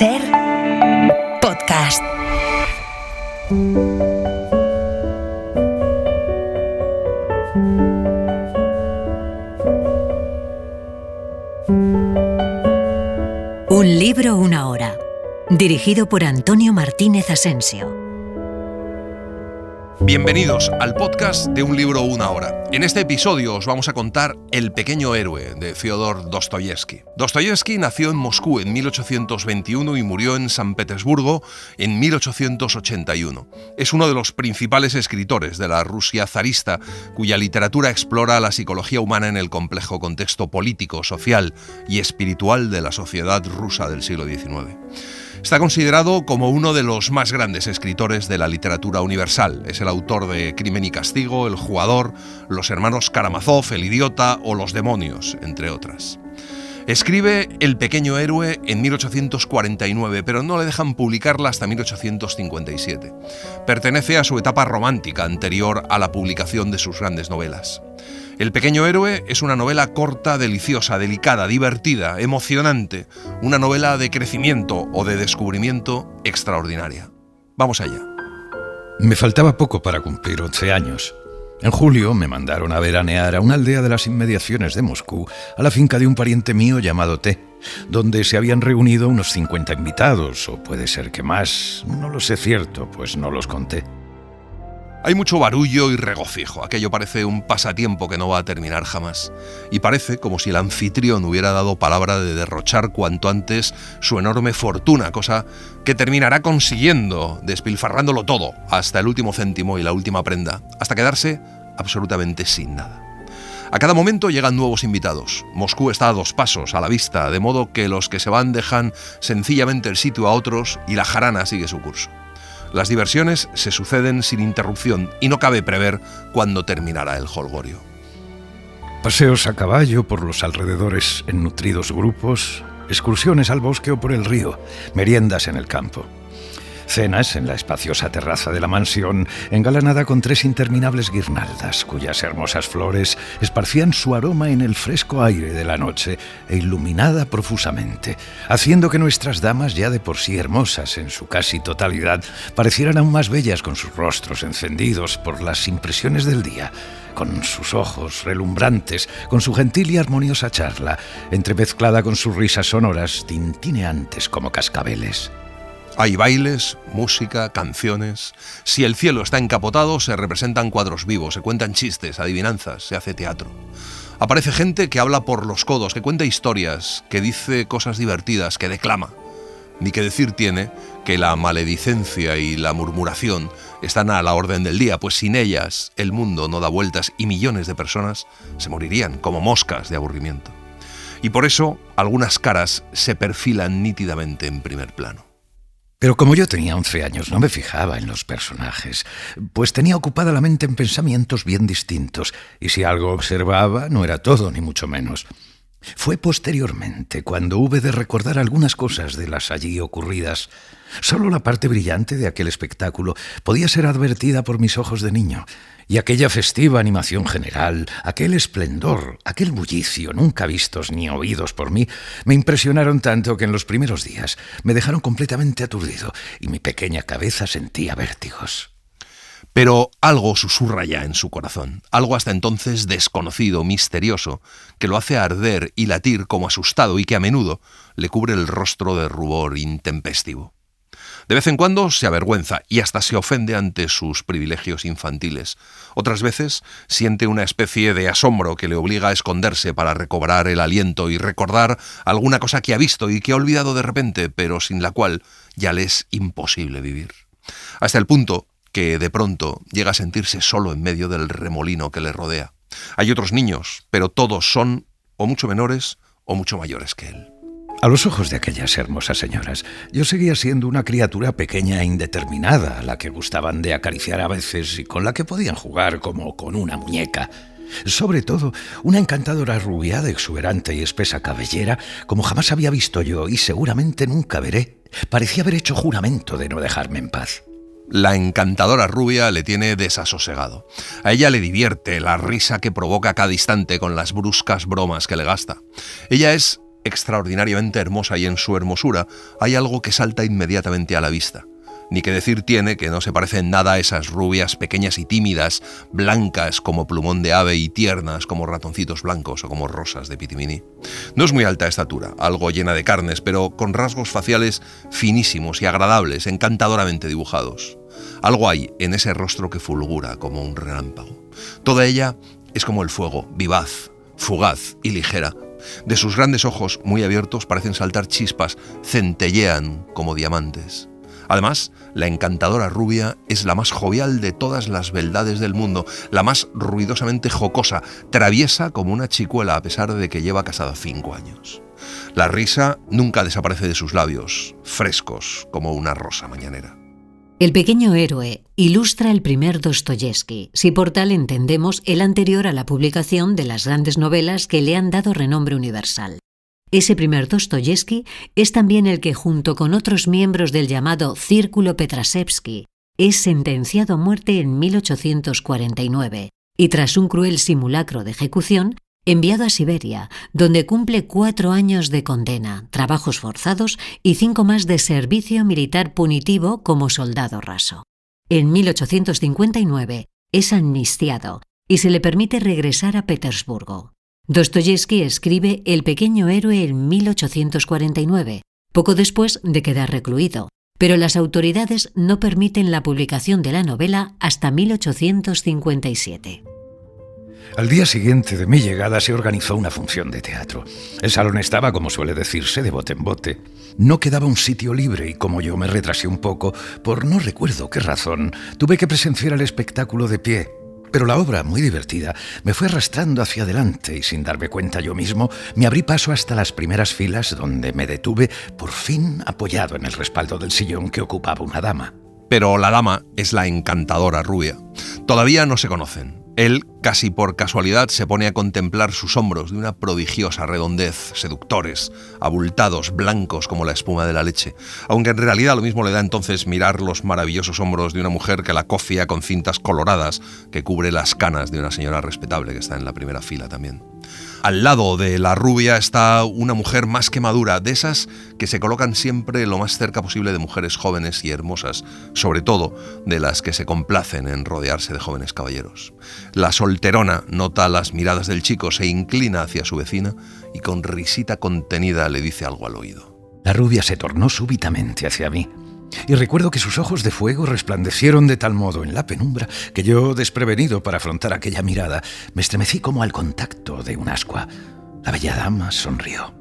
SER Podcast. Un libro, una hora. Dirigido por Antonio Martínez Asensio. Bienvenidos al podcast de Un libro, una hora. En este episodio os vamos a contar El pequeño héroe de Fyodor Dostoyevsky. Dostoyevsky nació en Moscú en 1821 y murió en San Petersburgo en 1881. Es uno de los principales escritores de la Rusia zarista, cuya literatura explora la psicología humana en el complejo contexto político, social y espiritual de la sociedad rusa del siglo XIX. Está considerado como uno de los más grandes escritores de la literatura universal. Es el autor de Crimen y Castigo, El jugador, Los hermanos Karamazov, El idiota o Los demonios, entre otras. Escribe El pequeño héroe en 1849, pero no le dejan publicarla hasta 1857. Pertenece a su etapa romántica anterior a la publicación de sus grandes novelas. El pequeño héroe es una novela corta, deliciosa, delicada, divertida, emocionante, una novela de crecimiento o de descubrimiento extraordinaria. Vamos allá. Me faltaba poco para cumplir 11 años. En julio me mandaron a veranear a una aldea de las inmediaciones de Moscú, a la finca de un pariente mío llamado T, donde se habían reunido unos 50 invitados, o puede ser que más, no lo sé cierto, pues no los conté. Hay mucho barullo y regocijo. Aquello parece un pasatiempo que no va a terminar jamás. Y parece como si el anfitrión hubiera dado palabra de derrochar cuanto antes su enorme fortuna, cosa que terminará consiguiendo, despilfarrándolo todo, hasta el último céntimo y la última prenda, hasta quedarse absolutamente sin nada. A cada momento llegan nuevos invitados. Moscú está a 2 pasos, a la vista, de modo que los que se van dejan sencillamente el sitio a otros y la jarana sigue su curso. Las diversiones se suceden sin interrupción y no cabe prever cuándo terminará el jolgorio. Paseos a caballo por los alrededores en nutridos grupos, excursiones al bosque o por el río, meriendas en el campo. Cenas en la espaciosa terraza de la mansión, engalanada con 3 interminables guirnaldas, cuyas hermosas flores esparcían su aroma en el fresco aire de la noche e iluminada profusamente, haciendo que nuestras damas, ya de por sí hermosas en su casi totalidad, parecieran aún más bellas con sus rostros encendidos por las impresiones del día, con sus ojos relumbrantes, con su gentil y armoniosa charla, entremezclada con sus risas sonoras, tintineantes como cascabeles. Hay bailes, música, canciones. Si el cielo está encapotado, se representan cuadros vivos, se cuentan chistes, adivinanzas, se hace teatro. Aparece gente que habla por los codos, que cuenta historias, que dice cosas divertidas, que declama. Ni que decir tiene que la maledicencia y la murmuración están a la orden del día, pues sin ellas el mundo no da vueltas y millones de personas se morirían como moscas de aburrimiento. Y por eso algunas caras se perfilan nítidamente en primer plano. Pero como yo tenía 11 años, no me fijaba en los personajes, pues tenía ocupada la mente en pensamientos bien distintos, y si algo observaba, no era todo, ni mucho menos. Fue posteriormente, cuando hube de recordar algunas cosas de las allí ocurridas. Solo la parte brillante de aquel espectáculo podía ser advertida por mis ojos de niño, y aquella festiva animación general, aquel esplendor, aquel bullicio, nunca vistos ni oídos por mí, me impresionaron tanto que en los primeros días me dejaron completamente aturdido, y mi pequeña cabeza sentía vértigos. Pero algo susurra ya en su corazón, algo hasta entonces desconocido, misterioso, que lo hace arder y latir como asustado y que a menudo le cubre el rostro de rubor intempestivo. De vez en cuando se avergüenza y hasta se ofende ante sus privilegios infantiles. Otras veces siente una especie de asombro que le obliga a esconderse para recobrar el aliento y recordar alguna cosa que ha visto y que ha olvidado de repente, pero sin la cual ya le es imposible vivir. Hasta el punto que de pronto llega a sentirse solo en medio del remolino que le rodea. Hay otros niños, pero todos son o mucho menores o mucho mayores que él. A los ojos de aquellas hermosas señoras, yo seguía siendo una criatura pequeña e indeterminada, a la que gustaban de acariciar a veces y con la que podían jugar como con una muñeca. Sobre todo, una encantadora rubia de exuberante y espesa cabellera, como jamás había visto yo y seguramente nunca veré, parecía haber hecho juramento de no dejarme en paz. La encantadora rubia le tiene desasosegado. A ella le divierte la risa que provoca a cada instante con las bruscas bromas que le gasta. Ella es extraordinariamente hermosa y en su hermosura hay algo que salta inmediatamente a la vista. Ni que decir tiene que no se parece en nada a esas rubias pequeñas y tímidas, blancas como plumón de ave y tiernas como ratoncitos blancos o como rosas de Pitimini. No es muy alta de estatura, algo llena de carnes, pero con rasgos faciales finísimos y agradables, encantadoramente dibujados. Algo hay en ese rostro que fulgura como un relámpago. Toda ella es como el fuego, vivaz, fugaz y ligera. De sus grandes ojos, muy abiertos, parecen saltar chispas, centellean como diamantes. Además, la encantadora rubia es la más jovial de todas las beldades del mundo, la más ruidosamente jocosa, traviesa como una chicuela a pesar de que lleva casada 5 años. La risa nunca desaparece de sus labios, frescos como una rosa mañanera. El pequeño héroe ilustra el primer Dostoyevski, si por tal entendemos el anterior a la publicación de las grandes novelas que le han dado renombre universal. Ese primer Dostoyevski es también el que, junto con otros miembros del llamado Círculo Petrasevsky, es sentenciado a muerte en 1849 y, tras un cruel simulacro de ejecución, enviado a Siberia, donde cumple 4 años de condena, trabajos forzados y 5 más de servicio militar punitivo como soldado raso. En 1859 es amnistiado y se le permite regresar a Petersburgo. Dostoyevski escribe El pequeño héroe en 1849, poco después de quedar recluido, pero las autoridades no permiten la publicación de la novela hasta 1857. Al día siguiente de mi llegada se organizó una función de teatro. El salón estaba, como suele decirse, de bote en bote. No quedaba un sitio libre y como yo me retrasé un poco, por no recuerdo qué razón, tuve que presenciar el espectáculo de pie. Pero la obra, muy divertida, me fue arrastrando hacia adelante y sin darme cuenta yo mismo, me abrí paso hasta las primeras filas donde me detuve, por fin apoyado en el respaldo del sillón que ocupaba una dama. Pero la dama es la encantadora rubia. Todavía no se conocen. Él, casi por casualidad, se pone a contemplar sus hombros de una prodigiosa redondez, seductores, abultados, blancos como la espuma de la leche, aunque en realidad lo mismo le da entonces mirar los maravillosos hombros de una mujer que la cofia con cintas coloradas que cubre las canas de una señora respetable que está en la primera fila también. Al lado de la rubia está una mujer más que madura, de esas que se colocan siempre lo más cerca posible de mujeres jóvenes y hermosas, sobre todo de las que se complacen en rodearse de jóvenes caballeros. La solterona nota las miradas del chico, se inclina hacia su vecina y con risita contenida le dice algo al oído. La rubia se tornó súbitamente hacia mí. Y recuerdo que sus ojos de fuego resplandecieron de tal modo en la penumbra que yo, desprevenido para afrontar aquella mirada, me estremecí como al contacto de un ascua. La bella dama sonrió.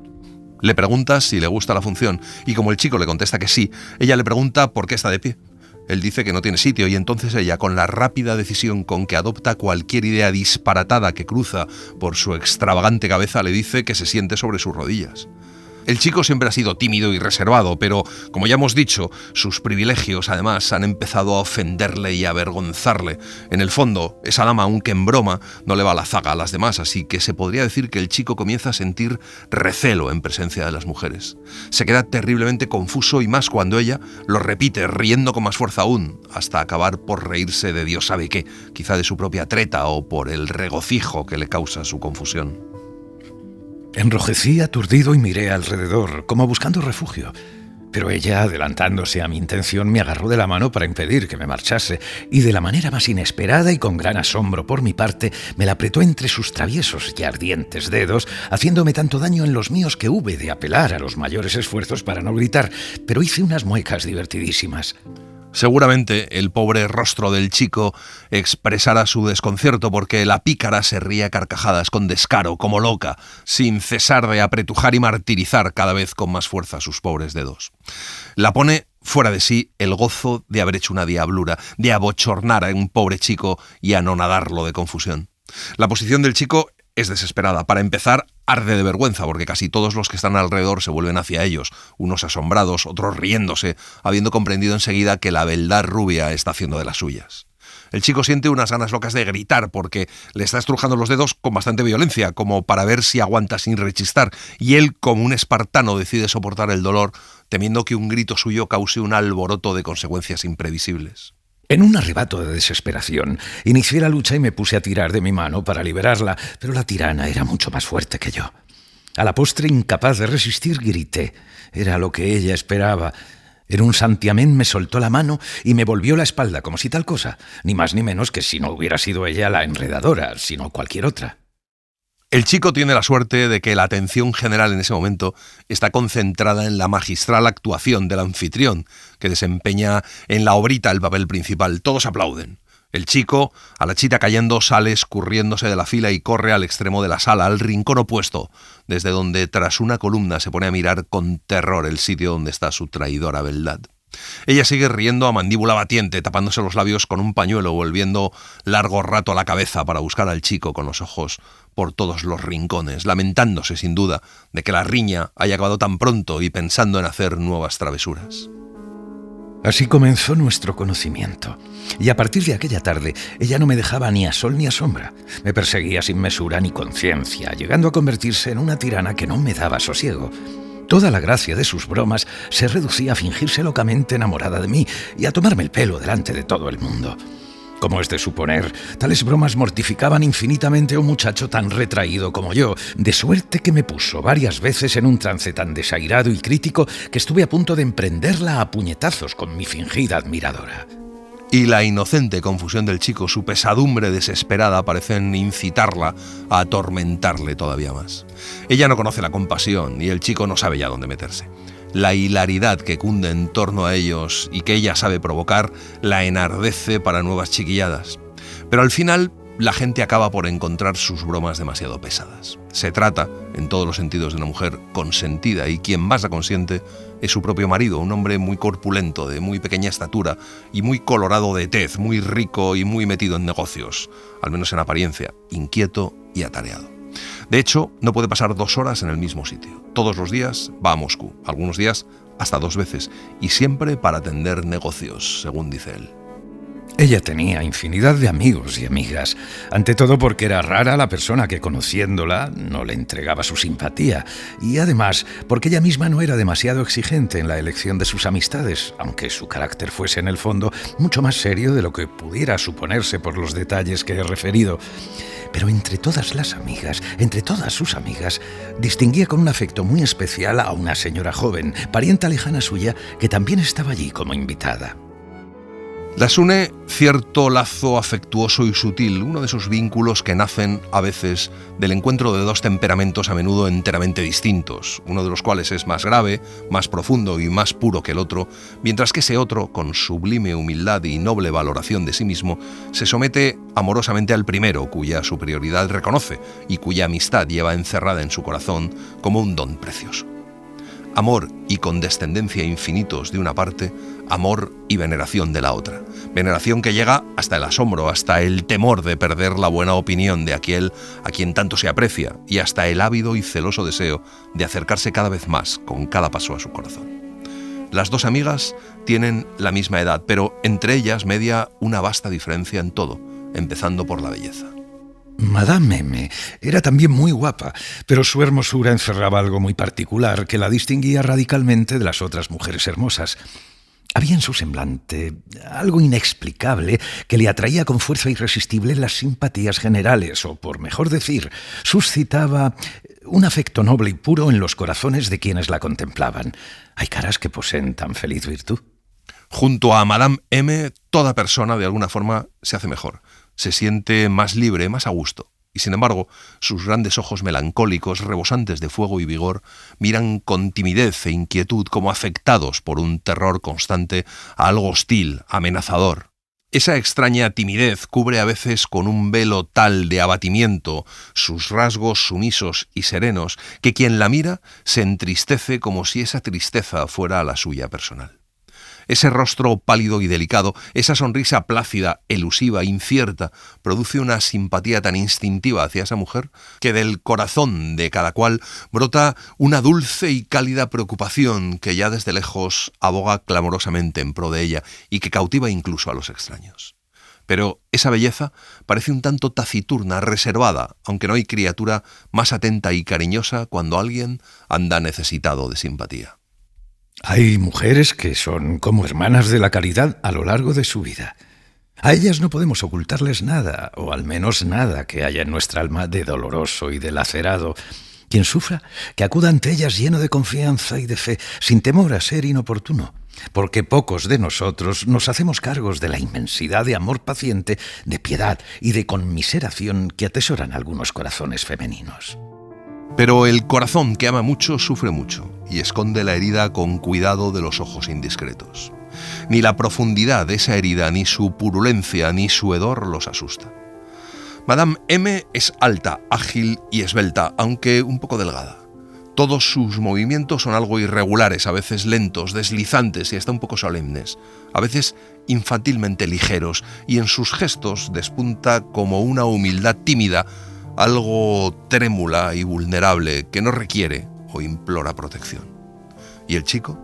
Le pregunta si le gusta la función y como el chico le contesta que sí, ella le pregunta por qué está de pie. Él dice que no tiene sitio y entonces ella, con la rápida decisión con que adopta cualquier idea disparatada que cruza por su extravagante cabeza, le dice que se siente sobre sus rodillas. El chico siempre ha sido tímido y reservado, pero, como ya hemos dicho, sus privilegios, además, han empezado a ofenderle y a avergonzarle. En el fondo, esa dama, aunque en broma, no le va la zaga a las demás, así que se podría decir que el chico comienza a sentir recelo en presencia de las mujeres. Se queda terriblemente confuso y más cuando ella lo repite, riendo con más fuerza aún, hasta acabar por reírse de Dios sabe qué, quizá de su propia treta o por el regocijo que le causa su confusión. Enrojecí aturdido y miré alrededor, como buscando refugio. Pero ella, adelantándose a mi intención, me agarró de la mano para impedir que me marchase, y de la manera más inesperada y con gran asombro por mi parte, me la apretó entre sus traviesos y ardientes dedos, haciéndome tanto daño en los míos que hube de apelar a los mayores esfuerzos para no gritar, pero hice unas muecas divertidísimas. Seguramente el pobre rostro del chico expresará su desconcierto porque la pícara se ríe a carcajadas con descaro, como loca, sin cesar de apretujar y martirizar cada vez con más fuerza sus pobres dedos. La pone fuera de sí el gozo de haber hecho una diablura, de abochornar a un pobre chico y anonadarlo de confusión. La posición del chico es desesperada. Para empezar, arde de vergüenza, porque casi todos los que están alrededor se vuelven hacia ellos, unos asombrados, otros riéndose, habiendo comprendido enseguida que la beldad rubia está haciendo de las suyas. El chico siente unas ganas locas de gritar porque le está estrujando los dedos con bastante violencia, como para ver si aguanta sin rechistar, y él, como un espartano, decide soportar el dolor, temiendo que un grito suyo cause un alboroto de consecuencias imprevisibles. En un arrebato de desesperación, inicié la lucha y me puse a tirar de mi mano para liberarla, pero la tirana era mucho más fuerte que yo. A la postre, incapaz de resistir, grité. Era lo que ella esperaba. En un santiamén me soltó la mano y me volvió la espalda, como si tal cosa, ni más ni menos que si no hubiera sido ella la enredadora, sino cualquier otra. El chico tiene la suerte de que la atención general en ese momento está concentrada en la magistral actuación del anfitrión, que desempeña en la obrita el papel principal. Todos aplauden. El chico, a la chita cayendo, sale escurriéndose de la fila y corre al extremo de la sala, al rincón opuesto, desde donde tras una columna se pone a mirar con terror el sitio donde está su traidora beldad. Ella sigue riendo a mandíbula batiente, tapándose los labios con un pañuelo, volviendo largo rato la cabeza para buscar al chico con los ojos por todos los rincones, lamentándose sin duda de que la riña haya acabado tan pronto y pensando en hacer nuevas travesuras. Así comenzó nuestro conocimiento. Y a partir de aquella tarde, ella no me dejaba ni a sol ni a sombra. Me perseguía sin mesura ni conciencia, llegando a convertirse en una tirana que no me daba sosiego. Toda la gracia de sus bromas se reducía a fingirse locamente enamorada de mí y a tomarme el pelo delante de todo el mundo. Como es de suponer, tales bromas mortificaban infinitamente a un muchacho tan retraído como yo, de suerte que me puso varias veces en un trance tan desairado y crítico que estuve a punto de emprenderla a puñetazos con mi fingida admiradora. Y la inocente confusión del chico, su pesadumbre desesperada, parecen incitarla a atormentarle todavía más. Ella no conoce la compasión y el chico no sabe ya dónde meterse. La hilaridad que cunde en torno a ellos y que ella sabe provocar la enardece para nuevas chiquilladas. Pero al final, la gente acaba por encontrar sus bromas demasiado pesadas. Se trata, en todos los sentidos, de una mujer consentida y quien más la consiente es su propio marido, un hombre muy corpulento, de muy pequeña estatura y muy colorado de tez, muy rico y muy metido en negocios, al menos en apariencia, inquieto y atareado. De hecho, no puede pasar 2 horas en el mismo sitio. Todos los días va a Moscú, algunos días hasta 2 veces, y siempre para atender negocios, según dice él. Ella tenía infinidad de amigos y amigas, ante todo porque era rara la persona que, conociéndola, no le entregaba su simpatía, y además porque ella misma no era demasiado exigente en la elección de sus amistades, aunque su carácter fuese en el fondo mucho más serio de lo que pudiera suponerse por los detalles que he referido. Pero entre todas las amigas, entre todas sus amigas, distinguía con un afecto muy especial a una señora joven, parienta lejana suya, que también estaba allí como invitada. Las une cierto lazo afectuoso y sutil, uno de esos vínculos que nacen a veces del encuentro de 2 temperamentos a menudo enteramente distintos, uno de los cuales es más grave, más profundo y más puro que el otro, mientras que ese otro, con sublime humildad y noble valoración de sí mismo, se somete amorosamente al primero, cuya superioridad reconoce y cuya amistad lleva encerrada en su corazón como un don precioso. Amor y condescendencia infinitos de una parte, amor y veneración de la otra. Veneración que llega hasta el asombro, hasta el temor de perder la buena opinión de aquel a quien tanto se aprecia y hasta el ávido y celoso deseo de acercarse cada vez más con cada paso a su corazón. Las 2 amigas tienen la misma edad, pero entre ellas media una vasta diferencia en todo, empezando por la belleza. Madame M. era también muy guapa, pero su hermosura encerraba algo muy particular que la distinguía radicalmente de las otras mujeres hermosas. Había en su semblante algo inexplicable que le atraía con fuerza irresistible las simpatías generales, o por mejor decir, suscitaba un afecto noble y puro en los corazones de quienes la contemplaban. Hay caras que poseen tan feliz virtud. Junto a Madame M, toda persona de alguna forma se hace mejor. Se siente más libre, más a gusto. Y sin embargo, sus grandes ojos melancólicos, rebosantes de fuego y vigor, miran con timidez e inquietud como afectados por un terror constante a algo hostil, amenazador. Esa extraña timidez cubre a veces con un velo tal de abatimiento sus rasgos sumisos y serenos que quien la mira se entristece como si esa tristeza fuera la suya personal. Ese rostro pálido y delicado, esa sonrisa plácida, elusiva, incierta, produce una simpatía tan instintiva hacia esa mujer que del corazón de cada cual brota una dulce y cálida preocupación que ya desde lejos aboga clamorosamente en pro de ella y que cautiva incluso a los extraños. Pero esa belleza parece un tanto taciturna, reservada, aunque no hay criatura más atenta y cariñosa cuando alguien anda necesitado de simpatía. Hay mujeres que son como hermanas de la caridad a lo largo de su vida. A ellas no podemos ocultarles nada, o al menos nada que haya en nuestra alma de doloroso y de lacerado. Quien sufra, que acuda ante ellas lleno de confianza y de fe, sin temor a ser inoportuno, porque pocos de nosotros nos hacemos cargos de la inmensidad de amor paciente, de piedad y de conmiseración que atesoran algunos corazones femeninos. Pero el corazón que ama mucho sufre mucho y esconde la herida con cuidado de los ojos indiscretos. Ni la profundidad de esa herida, ni su purulencia, ni su hedor los asusta. Madame M es alta, ágil y esbelta, aunque un poco delgada. Todos sus movimientos son algo irregulares, a veces lentos, deslizantes y hasta un poco solemnes, a veces infantilmente ligeros, y en sus gestos despunta como una humildad tímida, algo trémula y vulnerable que no requiere o implora protección. Y el chico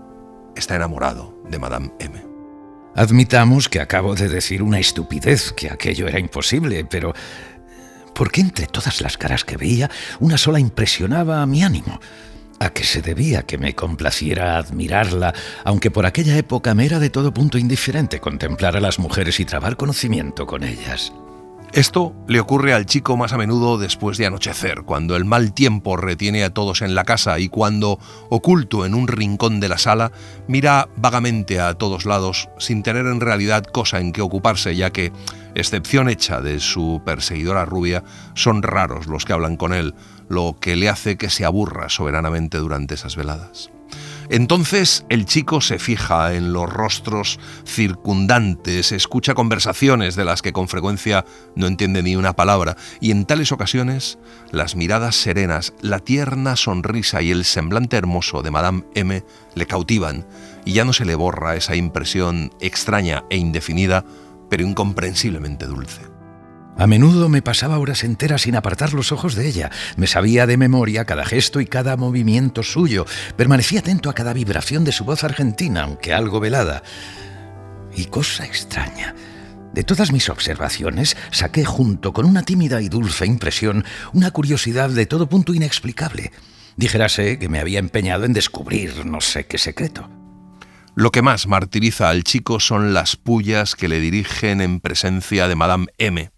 está enamorado de Madame M. Admitamos que acabo de decir una estupidez, que aquello era imposible, pero ¿por qué entre todas las caras que veía, una sola impresionaba a mi ánimo? ¿A qué se debía que me complaciera admirarla, aunque por aquella época me era de todo punto indiferente contemplar a las mujeres y trabar conocimiento con ellas? Esto le ocurre al chico más a menudo después de anochecer, cuando el mal tiempo retiene a todos en la casa y cuando, oculto en un rincón de la sala, mira vagamente a todos lados sin tener en realidad cosa en que ocuparse, ya que, excepción hecha de su perseguidora rubia, son raros los que hablan con él, lo que le hace que se aburra soberanamente durante esas veladas. Entonces el chico se fija en los rostros circundantes, escucha conversaciones de las que con frecuencia no entiende ni una palabra, y en tales ocasiones las miradas serenas, la tierna sonrisa y el semblante hermoso de Madame M le cautivan, y ya no se le borra esa impresión extraña e indefinida, pero incomprensiblemente dulce. A menudo me pasaba horas enteras sin apartar los ojos de ella. Me sabía de memoria cada gesto y cada movimiento suyo. Permanecía atento a cada vibración de su voz argentina, aunque algo velada. Y cosa extraña, de todas mis observaciones saqué, junto con una tímida y dulce impresión, una curiosidad de todo punto inexplicable. Dijérase que me había empeñado en descubrir no sé qué secreto. Lo que más martiriza al chico son las pullas que le dirigen en presencia de Madame M.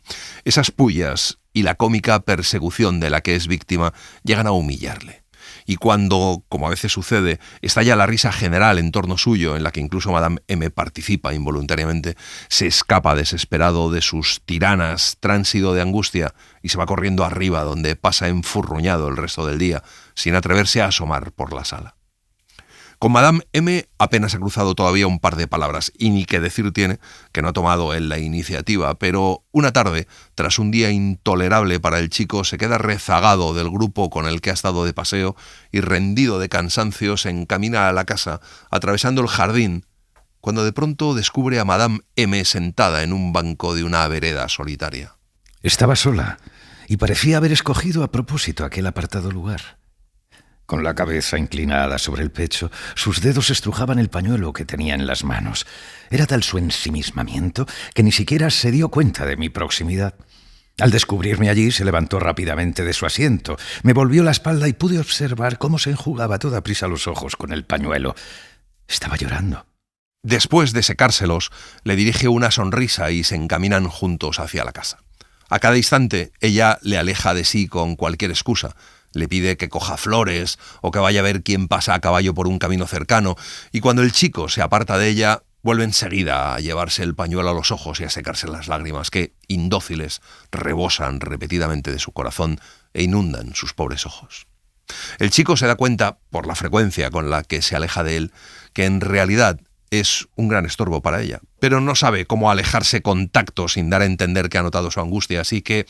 Esas pullas y la cómica persecución de la que es víctima llegan a humillarle. Y cuando, como a veces sucede, estalla la risa general en torno suyo, en la que incluso Madame M participa involuntariamente, se escapa desesperado de sus tiranas, tránsido de angustia, y se va corriendo arriba, donde pasa enfurruñado el resto del día, sin atreverse a asomar por la sala. Con Madame M apenas ha cruzado todavía un par de palabras, y ni qué decir tiene que no ha tomado él la iniciativa, pero una tarde, tras un día intolerable para el chico, se queda rezagado del grupo con el que ha estado de paseo y rendido de cansancio se encamina a la casa, atravesando el jardín, cuando de pronto descubre a Madame M sentada en un banco de una vereda solitaria. Estaba sola y parecía haber escogido a propósito aquel apartado lugar. Con la cabeza inclinada sobre el pecho, sus dedos estrujaban el pañuelo que tenía en las manos. Era tal su ensimismamiento que ni siquiera se dio cuenta de mi proximidad. Al descubrirme allí, se levantó rápidamente de su asiento, me volvió la espalda y pude observar cómo se enjugaba a toda prisa los ojos con el pañuelo. Estaba llorando. Después de secárselos, le dirige una sonrisa y se encaminan juntos hacia la casa. A cada instante, ella le aleja de sí con cualquier excusa. Le pide que coja flores o que vaya a ver quién pasa a caballo por un camino cercano, y cuando el chico se aparta de ella, vuelve enseguida a llevarse el pañuelo a los ojos y a secarse las lágrimas que, indóciles, rebosan repetidamente de su corazón e inundan sus pobres ojos. El chico se da cuenta, por la frecuencia con la que se aleja de él, que en realidad es un gran estorbo para ella, pero no sabe cómo alejarse con tacto sin dar a entender que ha notado su angustia, así que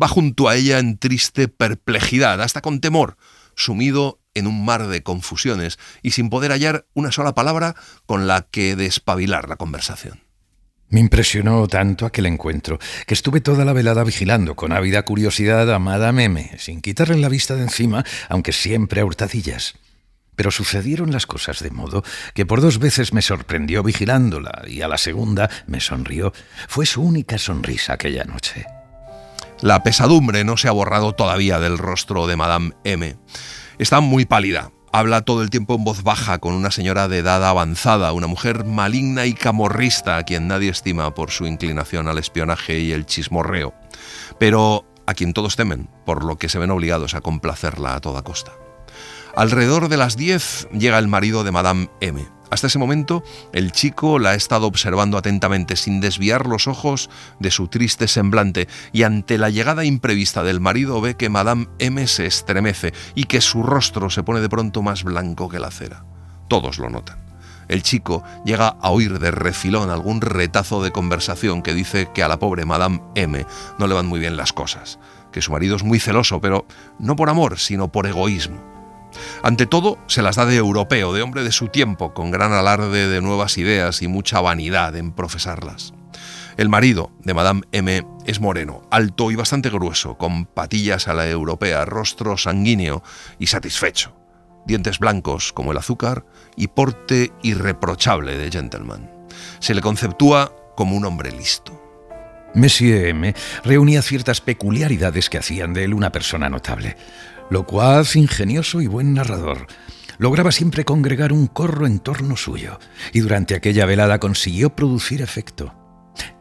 va junto a ella en triste perplejidad, hasta con temor, sumido en un mar de confusiones y sin poder hallar una sola palabra con la que despabilar la conversación. Me impresionó tanto aquel encuentro que estuve toda la velada vigilando con ávida curiosidad a Madame M, sin quitarle la vista de encima, aunque siempre a hurtadillas. Pero sucedieron las cosas de modo que por 2 veces me sorprendió vigilándola y a la segunda me sonrió. Fue su única sonrisa aquella noche. La pesadumbre no se ha borrado todavía del rostro de Madame M. Está muy pálida. Habla todo el tiempo en voz baja con una señora de edad avanzada, una mujer maligna y camorrista a quien nadie estima por su inclinación al espionaje y el chismorreo. Pero a quien todos temen, por lo que se ven obligados a complacerla a toda costa. Alrededor de las 10 llega el marido de Madame M. Hasta ese momento, el chico la ha estado observando atentamente, sin desviar los ojos de su triste semblante, y ante la llegada imprevista del marido ve que Madame M se estremece y que su rostro se pone de pronto más blanco que la cera. Todos lo notan. El chico llega a oír de refilón algún retazo de conversación que dice que a la pobre Madame M no le van muy bien las cosas, que su marido es muy celoso, pero no por amor, sino por egoísmo. Ante todo, se las da de europeo, de hombre de su tiempo, con gran alarde de nuevas ideas y mucha vanidad en profesarlas. El marido de Madame M es moreno, alto y bastante grueso, con patillas a la europea, rostro sanguíneo y satisfecho, dientes blancos como el azúcar y porte irreprochable de gentleman. Se le conceptúa como un hombre listo. Monsieur M reunía ciertas peculiaridades que hacían de él una persona notable. Locuaz, ingenioso y buen narrador. Lograba siempre congregar un corro en torno suyo, y durante aquella velada consiguió producir efecto.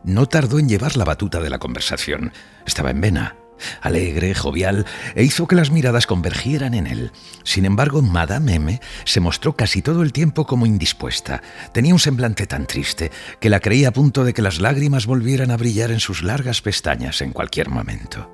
No tardó en llevar la batuta de la conversación. Estaba en vena, alegre, jovial, e hizo que las miradas convergieran en él. Sin embargo, Madame M se mostró casi todo el tiempo como indispuesta. Tenía un semblante tan triste que la creía a punto de que las lágrimas volvieran a brillar en sus largas pestañas en cualquier momento.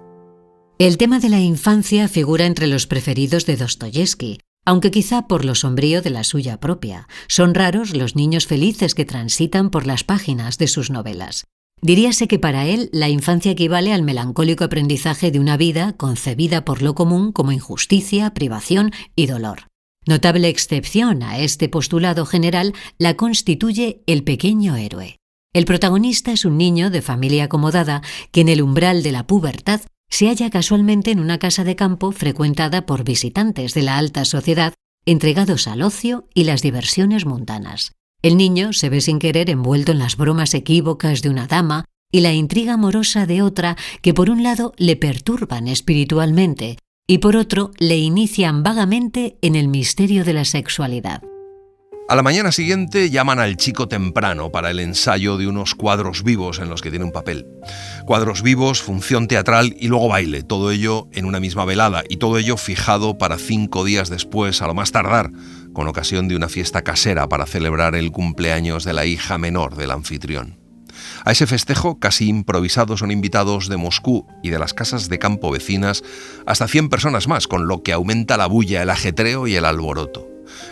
El tema de la infancia figura entre los preferidos de Dostoyevski, aunque quizá por lo sombrío de la suya propia. Son raros los niños felices que transitan por las páginas de sus novelas. Diríase que para él la infancia equivale al melancólico aprendizaje de una vida concebida por lo común como injusticia, privación y dolor. Notable excepción a este postulado general la constituye El pequeño héroe. El protagonista es un niño de familia acomodada que en el umbral de la pubertad se halla casualmente en una casa de campo frecuentada por visitantes de la alta sociedad entregados al ocio y las diversiones mundanas. El niño se ve sin querer envuelto en las bromas equívocas de una dama y la intriga amorosa de otra que por un lado le perturban espiritualmente y por otro le inician vagamente en el misterio de la sexualidad. A la mañana siguiente llaman al chico temprano para el ensayo de unos cuadros vivos en los que tiene un papel. Cuadros vivos, función teatral y luego baile, todo ello en una misma velada y todo ello fijado para 5 días después, a lo más tardar, con ocasión de una fiesta casera para celebrar el cumpleaños de la hija menor del anfitrión. A ese festejo, casi improvisado, son invitados de Moscú y de las casas de campo vecinas hasta 100 personas más, con lo que aumenta la bulla, el ajetreo y el alboroto.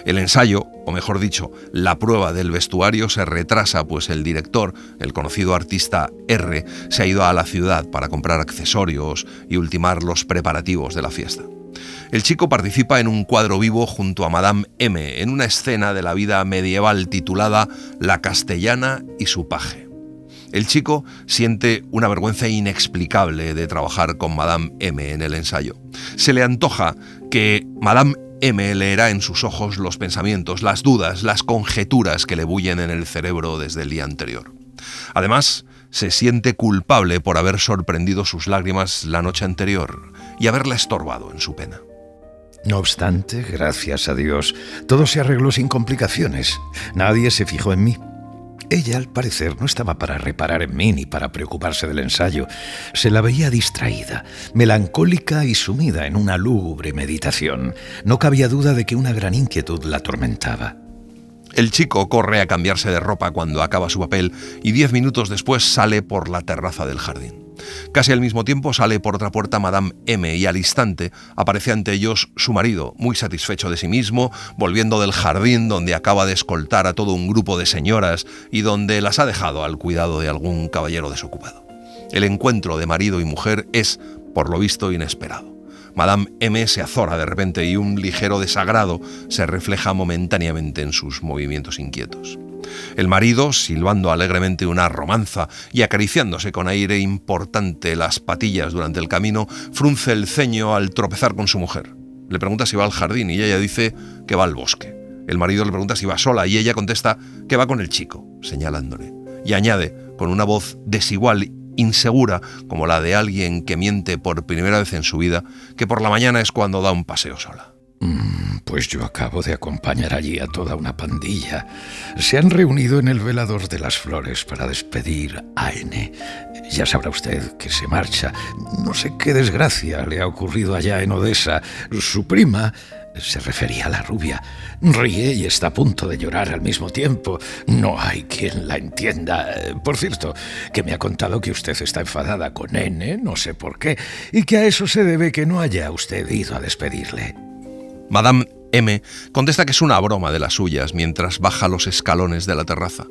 El ensayo, o mejor dicho, la prueba del vestuario se retrasa, pues el director, el conocido artista R, se ha ido a la ciudad para comprar accesorios y ultimar los preparativos de la fiesta. El chico participa en un cuadro vivo junto a Madame M, en una escena de la vida medieval titulada La castellana y su paje. El chico siente una vergüenza inexplicable de trabajar con Madame M en el ensayo. Se le antoja que Madame M leerá en sus ojos los pensamientos, las dudas, las conjeturas que le bullen en el cerebro desde el día anterior. Además, se siente culpable por haber sorprendido sus lágrimas la noche anterior y haberla estorbado en su pena. No obstante, gracias a Dios, todo se arregló sin complicaciones. Nadie se fijó en mí. Ella, al parecer, no estaba para reparar en mí ni para preocuparse del ensayo. Se la veía distraída, melancólica y sumida en una lúgubre meditación. No cabía duda de que una gran inquietud la atormentaba. El chico corre a cambiarse de ropa cuando acaba su papel y 10 minutos después sale por la terraza del jardín. Casi al mismo tiempo sale por otra puerta Madame M y al instante aparece ante ellos su marido, muy satisfecho de sí mismo, volviendo del jardín donde acaba de escoltar a todo un grupo de señoras y donde las ha dejado al cuidado de algún caballero desocupado. El encuentro de marido y mujer es, por lo visto, inesperado. Madame M se azora de repente y un ligero desagrado se refleja momentáneamente en sus movimientos inquietos. El marido, silbando alegremente una romanza y acariciándose con aire importante las patillas durante el camino, frunce el ceño al tropezar con su mujer. Le pregunta si va al jardín y ella dice que va al bosque. El marido le pregunta si va sola y ella contesta que va con el chico, señalándole. Y añade, con una voz desigual, insegura, como la de alguien que miente por primera vez en su vida, que por la mañana es cuando da un paseo sola. Pues yo acabo de acompañar allí a toda una pandilla. Se han reunido en el velador de las flores para despedir a N. Ya sabrá usted que se marcha. No sé qué desgracia le ha ocurrido allá en Odessa. Su prima, se refería a la rubia, ríe y está a punto de llorar al mismo tiempo. No hay quien la entienda. Por cierto, que me ha contado que usted está enfadada con N, no sé por qué, y que a eso se debe que no haya usted ido a despedirle. Madame M contesta que es una broma de las suyas mientras baja los escalones de la terraza.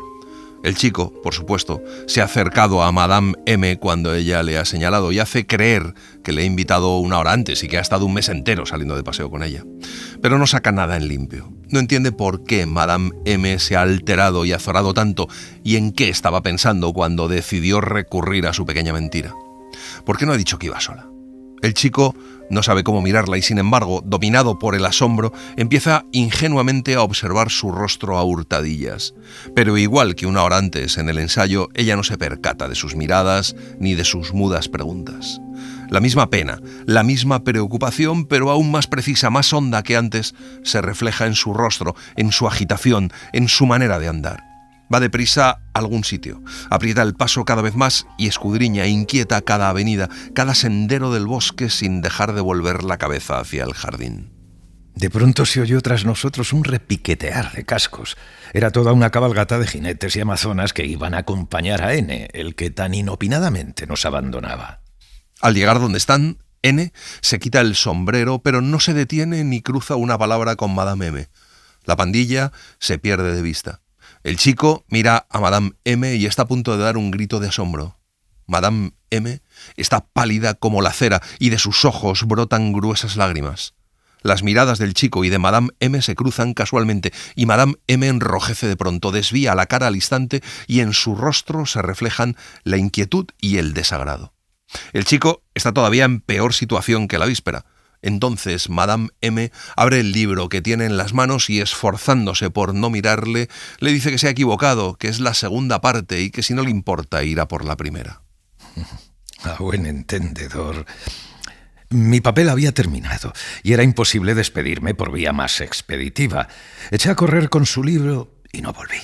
El chico, por supuesto, se ha acercado a Madame M cuando ella le ha señalado y hace creer que le ha invitado una hora antes y que ha estado un mes entero saliendo de paseo con ella. Pero no saca nada en limpio. No entiende por qué Madame M se ha alterado y azorado tanto y en qué estaba pensando cuando decidió recurrir a su pequeña mentira. ¿Por qué no ha dicho que iba sola? El chico no sabe cómo mirarla y, sin embargo, dominado por el asombro, empieza ingenuamente a observar su rostro a hurtadillas. Pero igual que una hora antes en el ensayo, ella no se percata de sus miradas ni de sus mudas preguntas. La misma pena, la misma preocupación, pero aún más precisa, más honda que antes, se refleja en su rostro, en su agitación, en su manera de andar. Va deprisa a algún sitio, aprieta el paso cada vez más y escudriña inquieta cada avenida, cada sendero del bosque sin dejar de volver la cabeza hacia el jardín. De pronto se oyó tras nosotros un repiquetear de cascos. Era toda una cabalgata de jinetes y amazonas que iban a acompañar a N, el que tan inopinadamente nos abandonaba. Al llegar donde están, N se quita el sombrero, pero no se detiene ni cruza una palabra con Madame M. La pandilla se pierde de vista. El chico mira a Madame M y está a punto de dar un grito de asombro. Madame M está pálida como la cera y de sus ojos brotan gruesas lágrimas. Las miradas del chico y de Madame M se cruzan casualmente y Madame M enrojece de pronto, desvía la cara al instante y en su rostro se reflejan la inquietud y el desagrado. El chico está todavía en peor situación que la víspera. Entonces Madame M abre el libro que tiene en las manos y, esforzándose por no mirarle, le dice que se ha equivocado, que es la segunda parte y que si no le importa irá por la primera. A buen entendedor. Mi papel había terminado y era imposible despedirme por vía más expeditiva. Eché a correr con su libro y no volví.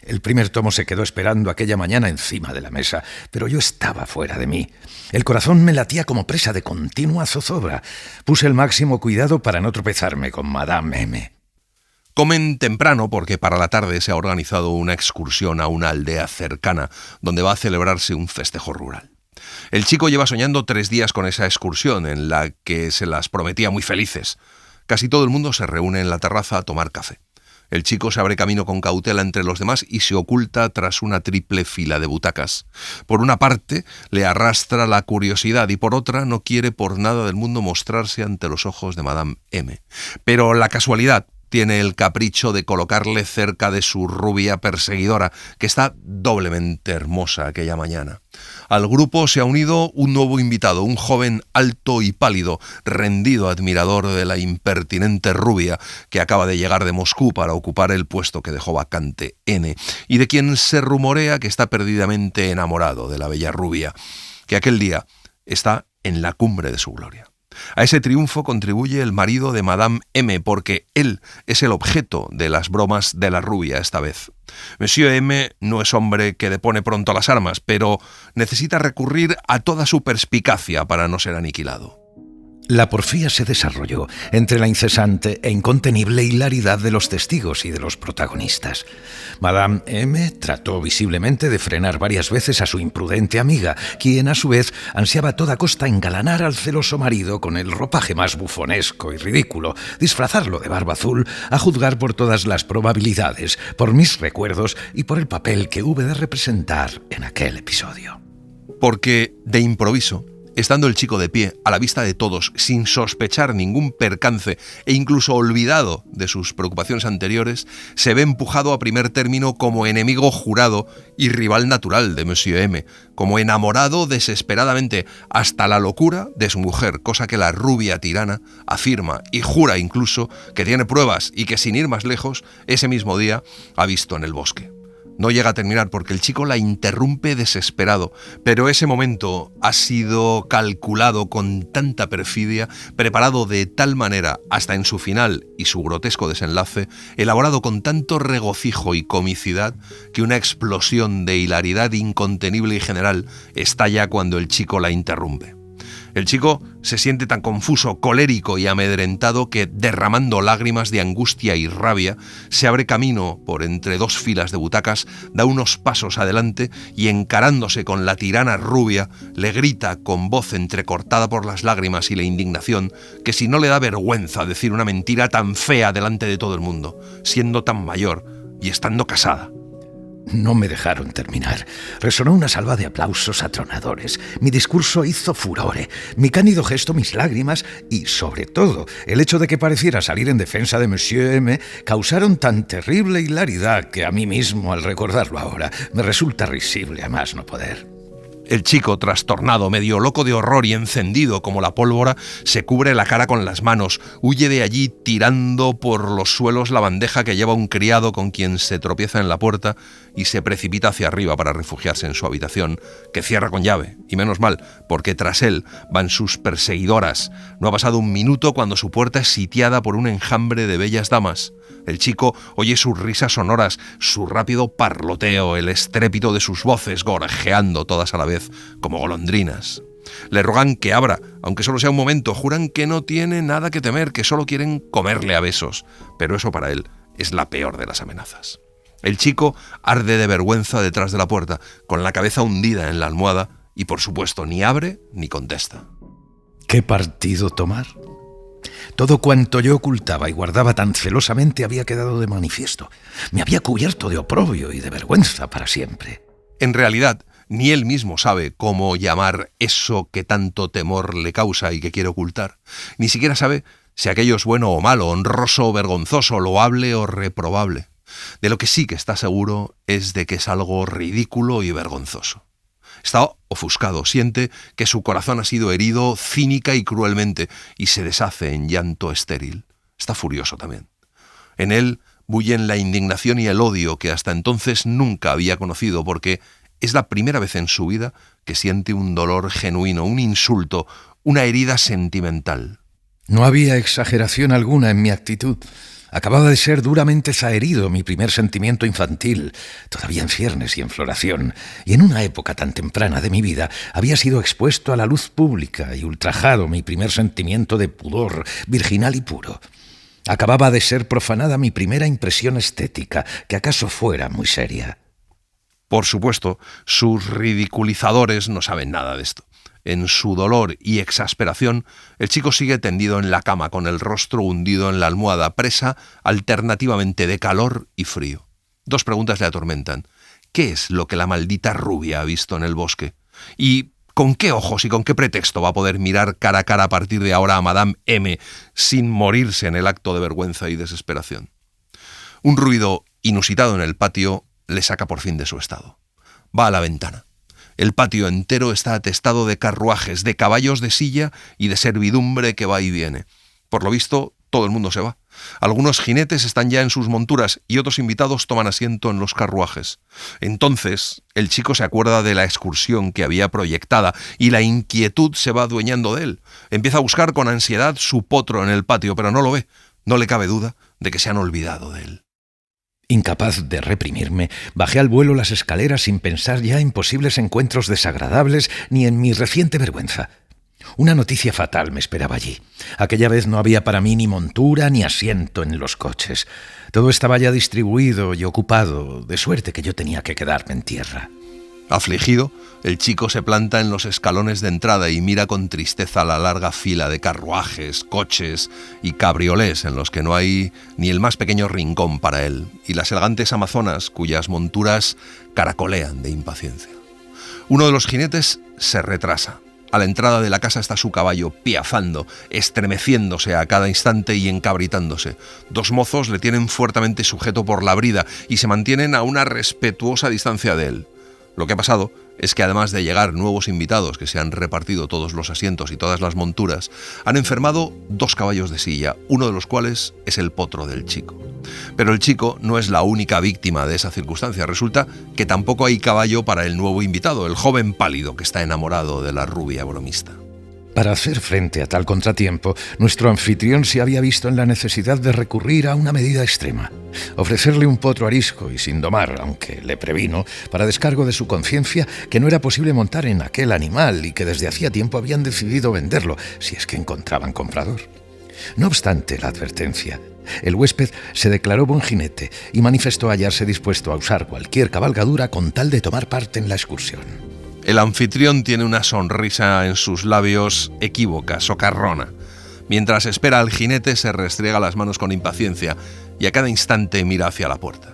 El primer tomo se quedó esperando aquella mañana encima de la mesa, pero yo estaba fuera de mí. El corazón me latía como presa de continua zozobra. Puse el máximo cuidado para no tropezarme con Madame M. Comen temprano porque para la tarde se ha organizado una excursión a una aldea cercana donde va a celebrarse un festejo rural. El chico lleva soñando 3 días con esa excursión en la que se las prometía muy felices. Casi todo el mundo se reúne en la terraza a tomar café. El chico se abre camino con cautela entre los demás y se oculta tras una triple fila de butacas. Por una parte, le arrastra la curiosidad y por otra, no quiere por nada del mundo mostrarse ante los ojos de Madame M. Pero la casualidad tiene el capricho de colocarle cerca de su rubia perseguidora, que está doblemente hermosa aquella mañana. Al grupo se ha unido un nuevo invitado, un joven alto y pálido, rendido admirador de la impertinente rubia que acaba de llegar de Moscú para ocupar el puesto que dejó vacante N, y de quien se rumorea que está perdidamente enamorado de la bella rubia, que aquel día está en la cumbre de su gloria. A ese triunfo contribuye el marido de Madame M, porque él es el objeto de las bromas de la rubia esta vez. Monsieur M no es hombre que depone pronto las armas, pero necesita recurrir a toda su perspicacia para no ser aniquilado. La porfía se desarrolló entre la incesante e incontenible hilaridad de los testigos y de los protagonistas. Madame M trató visiblemente de frenar varias veces a su imprudente amiga, quien a su vez ansiaba a toda costa engalanar al celoso marido con el ropaje más bufonesco y ridículo, disfrazarlo de barba azul, a juzgar por todas las probabilidades, por mis recuerdos y por el papel que hube de representar en aquel episodio. Porque, de improviso, estando el chico de pie, a la vista de todos, sin sospechar ningún percance e incluso olvidado de sus preocupaciones anteriores, se ve empujado a primer término como enemigo jurado y rival natural de Monsieur M, como enamorado desesperadamente hasta la locura de su mujer, cosa que la rubia tirana afirma y jura incluso que tiene pruebas y que sin ir más lejos, ese mismo día ha visto en el bosque. No llega a terminar porque el chico la interrumpe desesperado, pero ese momento ha sido calculado con tanta perfidia, preparado de tal manera, hasta en su final y su grotesco desenlace, elaborado con tanto regocijo y comicidad, que una explosión de hilaridad incontenible y general estalla cuando el chico la interrumpe. El chico se siente tan confuso, colérico y amedrentado que, derramando lágrimas de angustia y rabia, se abre camino por entre dos filas de butacas, da unos pasos adelante y, encarándose con la tirana rubia, le grita con voz entrecortada por las lágrimas y la indignación que si no le da vergüenza decir una mentira tan fea delante de todo el mundo, siendo tan mayor y estando casada. No me dejaron terminar. Resonó una salva de aplausos atronadores. Mi discurso hizo furore. Mi cándido gesto, mis lágrimas y, sobre todo, el hecho de que pareciera salir en defensa de Monsieur M. causaron tan terrible hilaridad que a mí mismo, al recordarlo ahora, me resulta risible a más no poder. El chico, trastornado, medio loco de horror y encendido como la pólvora, se cubre la cara con las manos, huye de allí tirando por los suelos la bandeja que lleva un criado con quien se tropieza en la puerta y se precipita hacia arriba para refugiarse en su habitación, que cierra con llave, y menos mal, porque tras él van sus perseguidoras. No ha pasado un minuto cuando su puerta es sitiada por un enjambre de bellas damas. El chico oye sus risas sonoras, su rápido parloteo, el estrépito de sus voces gorjeando todas a la vez como golondrinas. Le rogan que abra, aunque solo sea un momento, juran que no tiene nada que temer, que solo quieren comerle a besos, pero eso para él es la peor de las amenazas. El chico arde de vergüenza detrás de la puerta, con la cabeza hundida en la almohada y, por supuesto, ni abre ni contesta. ¿Qué partido tomar? Todo cuanto yo ocultaba y guardaba tan celosamente había quedado de manifiesto. Me había cubierto de oprobio y de vergüenza para siempre. En realidad, ni él mismo sabe cómo llamar eso que tanto temor le causa y que quiere ocultar. Ni siquiera sabe si aquello es bueno o malo, honroso o vergonzoso, loable o reprobable. De lo que sí que está seguro es de que es algo ridículo y vergonzoso. Está ofuscado, siente que su corazón ha sido herido cínica y cruelmente y se deshace en llanto estéril. Está furioso también. En él bullen la indignación y el odio que hasta entonces nunca había conocido, porque es la primera vez en su vida que siente un dolor genuino, un insulto, una herida sentimental. No había exageración alguna en mi actitud. Acababa de ser duramente zaherido mi primer sentimiento infantil, todavía en ciernes y en floración, y en una época tan temprana de mi vida había sido expuesto a la luz pública y ultrajado mi primer sentimiento de pudor virginal y puro. Acababa de ser profanada mi primera impresión estética, que acaso fuera muy seria. Por supuesto, sus ridiculizadores no saben nada de esto. En su dolor y exasperación, el chico sigue tendido en la cama con el rostro hundido en la almohada, presa alternativamente de calor y frío. Dos preguntas le atormentan. ¿Qué es lo que la maldita rubia ha visto en el bosque? ¿Y con qué ojos y con qué pretexto va a poder mirar cara a cara a partir de ahora a Madame M sin morirse en el acto de vergüenza y desesperación? Un ruido inusitado en el patio le saca por fin de su estado. Va a la ventana. El patio entero está atestado de carruajes, de caballos de silla y de servidumbre que va y viene. Por lo visto, todo el mundo se va. Algunos jinetes están ya en sus monturas y otros invitados toman asiento en los carruajes. Entonces, el chico se acuerda de la excursión que había proyectada y la inquietud se va adueñando de él. Empieza a buscar con ansiedad su potro en el patio, pero no lo ve. No le cabe duda de que se han olvidado de él. Incapaz de reprimirme, bajé al vuelo las escaleras sin pensar ya en posibles encuentros desagradables ni en mi reciente vergüenza. Una noticia fatal me esperaba allí. Aquella vez no había para mí ni montura ni asiento en los coches. Todo estaba ya distribuido y ocupado, de suerte que yo tenía que quedarme en tierra. Afligido, el chico se planta en los escalones de entrada y mira con tristeza la larga fila de carruajes, coches y cabriolés en los que no hay ni el más pequeño rincón para él, y las elegantes amazonas cuyas monturas caracolean de impaciencia. Uno de los jinetes se retrasa. A la entrada de la casa está su caballo, piafando, estremeciéndose a cada instante y encabritándose. Dos mozos le tienen fuertemente sujeto por la brida y se mantienen a una respetuosa distancia de él. Lo que ha pasado es que además de llegar nuevos invitados que se han repartido todos los asientos y todas las monturas, han enfermado 2 caballos de silla, uno de los cuales es el potro del chico. Pero el chico no es la única víctima de esa circunstancia. Resulta que tampoco hay caballo para el nuevo invitado, el joven pálido que está enamorado de la rubia bromista. Para hacer frente a tal contratiempo, nuestro anfitrión se había visto en la necesidad de recurrir a una medida extrema: ofrecerle un potro arisco y sin domar, aunque le previno, para descargo de su conciencia, que no era posible montar en aquel animal y que desde hacía tiempo habían decidido venderlo, si es que encontraban comprador. No obstante la advertencia, el huésped se declaró buen jinete y manifestó hallarse dispuesto a usar cualquier cabalgadura con tal de tomar parte en la excursión. El anfitrión tiene una sonrisa en sus labios equívoca, socarrona. Mientras espera al jinete, se restriega las manos con impaciencia y a cada instante mira hacia la puerta.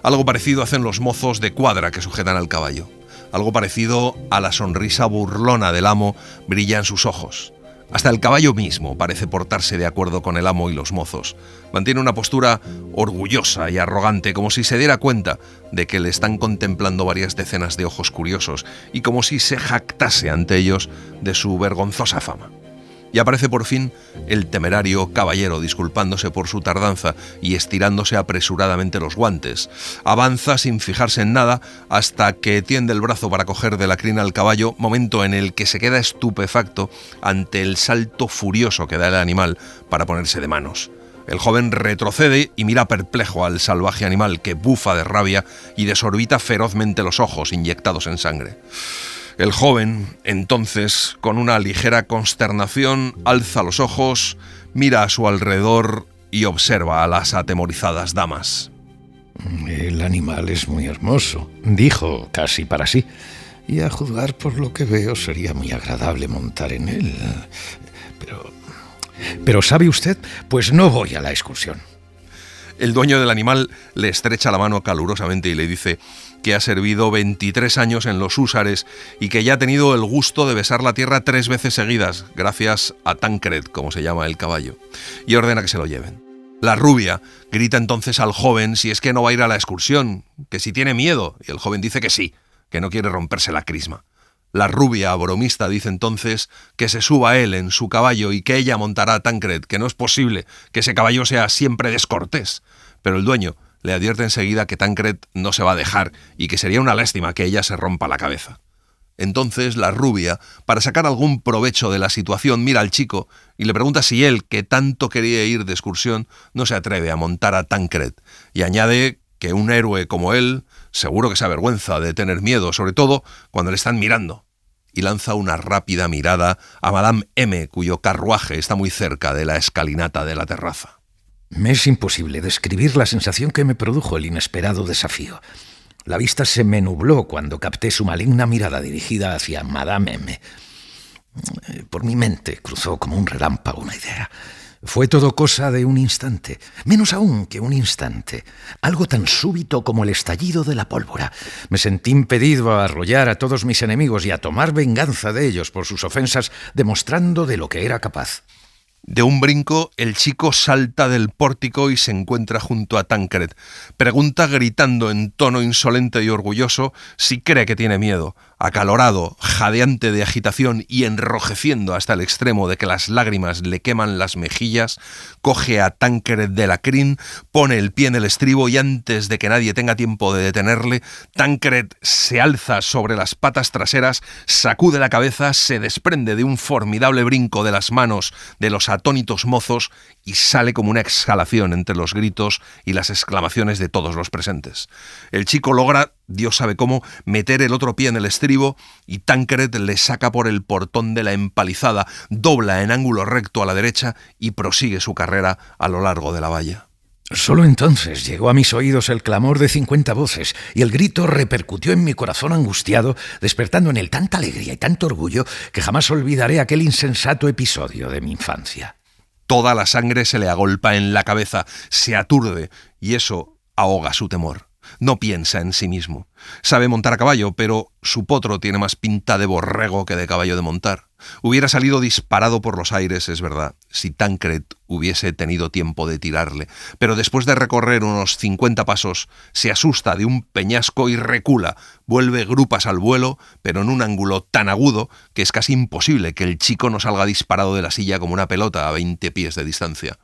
Algo parecido hacen los mozos de cuadra que sujetan al caballo. Algo parecido a la sonrisa burlona del amo brilla en sus ojos. Hasta el caballo mismo parece portarse de acuerdo con el amo y los mozos. Mantiene una postura orgullosa y arrogante, como si se diera cuenta de que le están contemplando varias decenas de ojos curiosos y como si se jactase ante ellos de su vergonzosa fama. Y aparece por fin el temerario caballero, disculpándose por su tardanza y estirándose apresuradamente los guantes. Avanza sin fijarse en nada hasta que tiende el brazo para coger de la crina al caballo, momento en el que se queda estupefacto ante el salto furioso que da el animal para ponerse de manos. El joven retrocede y mira perplejo al salvaje animal, que bufa de rabia y desorbita ferozmente los ojos inyectados en sangre. El joven, entonces, con una ligera consternación, alza los ojos, mira a su alrededor y observa a las atemorizadas damas. El animal es muy hermoso, dijo casi para sí, y a juzgar por lo que veo sería muy agradable montar en él. Pero ¿sabe usted? Pues no voy a la excursión. El dueño del animal le estrecha la mano calurosamente y le dice que ha servido 23 años en los húsares y que ya ha tenido el gusto de besar la tierra 3 veces seguidas, gracias a Tancred, como se llama el caballo, y ordena que se lo lleven. La rubia grita entonces al joven si es que no va a ir a la excursión, que si tiene miedo, y el joven dice que sí, que no quiere romperse la crisma. La rubia bromista dice entonces que se suba él en su caballo y que ella montará a Tancred, que no es posible que ese caballo sea siempre descortés. Pero el dueño le advierte enseguida que Tancred no se va a dejar y que sería una lástima que ella se rompa la cabeza. Entonces la rubia, para sacar algún provecho de la situación, mira al chico y le pregunta si él, que tanto quería ir de excursión, no se atreve a montar a Tancred, y añade que un héroe como él seguro que se avergüenza de tener miedo, sobre todo cuando le están mirando. Y lanza una rápida mirada a Madame M, cuyo carruaje está muy cerca de la escalinata de la terraza. Me es imposible describir la sensación que me produjo el inesperado desafío. La vista se me nubló cuando capté su maligna mirada dirigida hacia Madame M. Por mi mente cruzó como un relámpago una idea. Fue todo cosa de un instante, menos aún que un instante, algo tan súbito como el estallido de la pólvora. Me sentí impedido a arrollar a todos mis enemigos y a tomar venganza de ellos por sus ofensas, demostrando de lo que era capaz. De un brinco, el chico salta del pórtico y se encuentra junto a Tancred. Pregunta gritando en tono insolente y orgulloso si cree que tiene miedo. Acalorado, jadeante de agitación y enrojeciendo hasta el extremo de que las lágrimas le queman las mejillas, coge a Tancred de la crin, pone el pie en el estribo y antes de que nadie tenga tiempo de detenerle, Tancred se alza sobre las patas traseras, sacude la cabeza, se desprende de un formidable brinco de las manos de los atónitos mozos y sale como una exhalación entre los gritos y las exclamaciones de todos los presentes. El chico logra, Dios sabe cómo, meter el otro pie en el estribo y Tancred le saca por el portón de la empalizada, dobla en ángulo recto a la derecha y prosigue su carrera a lo largo de la valla. Solo entonces llegó a mis oídos el clamor de 50 voces y el grito repercutió en mi corazón angustiado, despertando en él tanta alegría y tanto orgullo que jamás olvidaré aquel insensato episodio de mi infancia. Toda la sangre se le agolpa en la cabeza, se aturde y eso ahoga su temor. No piensa en sí mismo. Sabe montar a caballo, pero su potro tiene más pinta de borrego que de caballo de montar. Hubiera salido disparado por los aires, es verdad, si Tancred hubiese tenido tiempo de tirarle, pero después de recorrer unos 50 pasos, se asusta de un peñasco y recula, vuelve grupas al vuelo, pero en un ángulo tan agudo que es casi imposible que el chico no salga disparado de la silla como una pelota a 20 pies de distancia.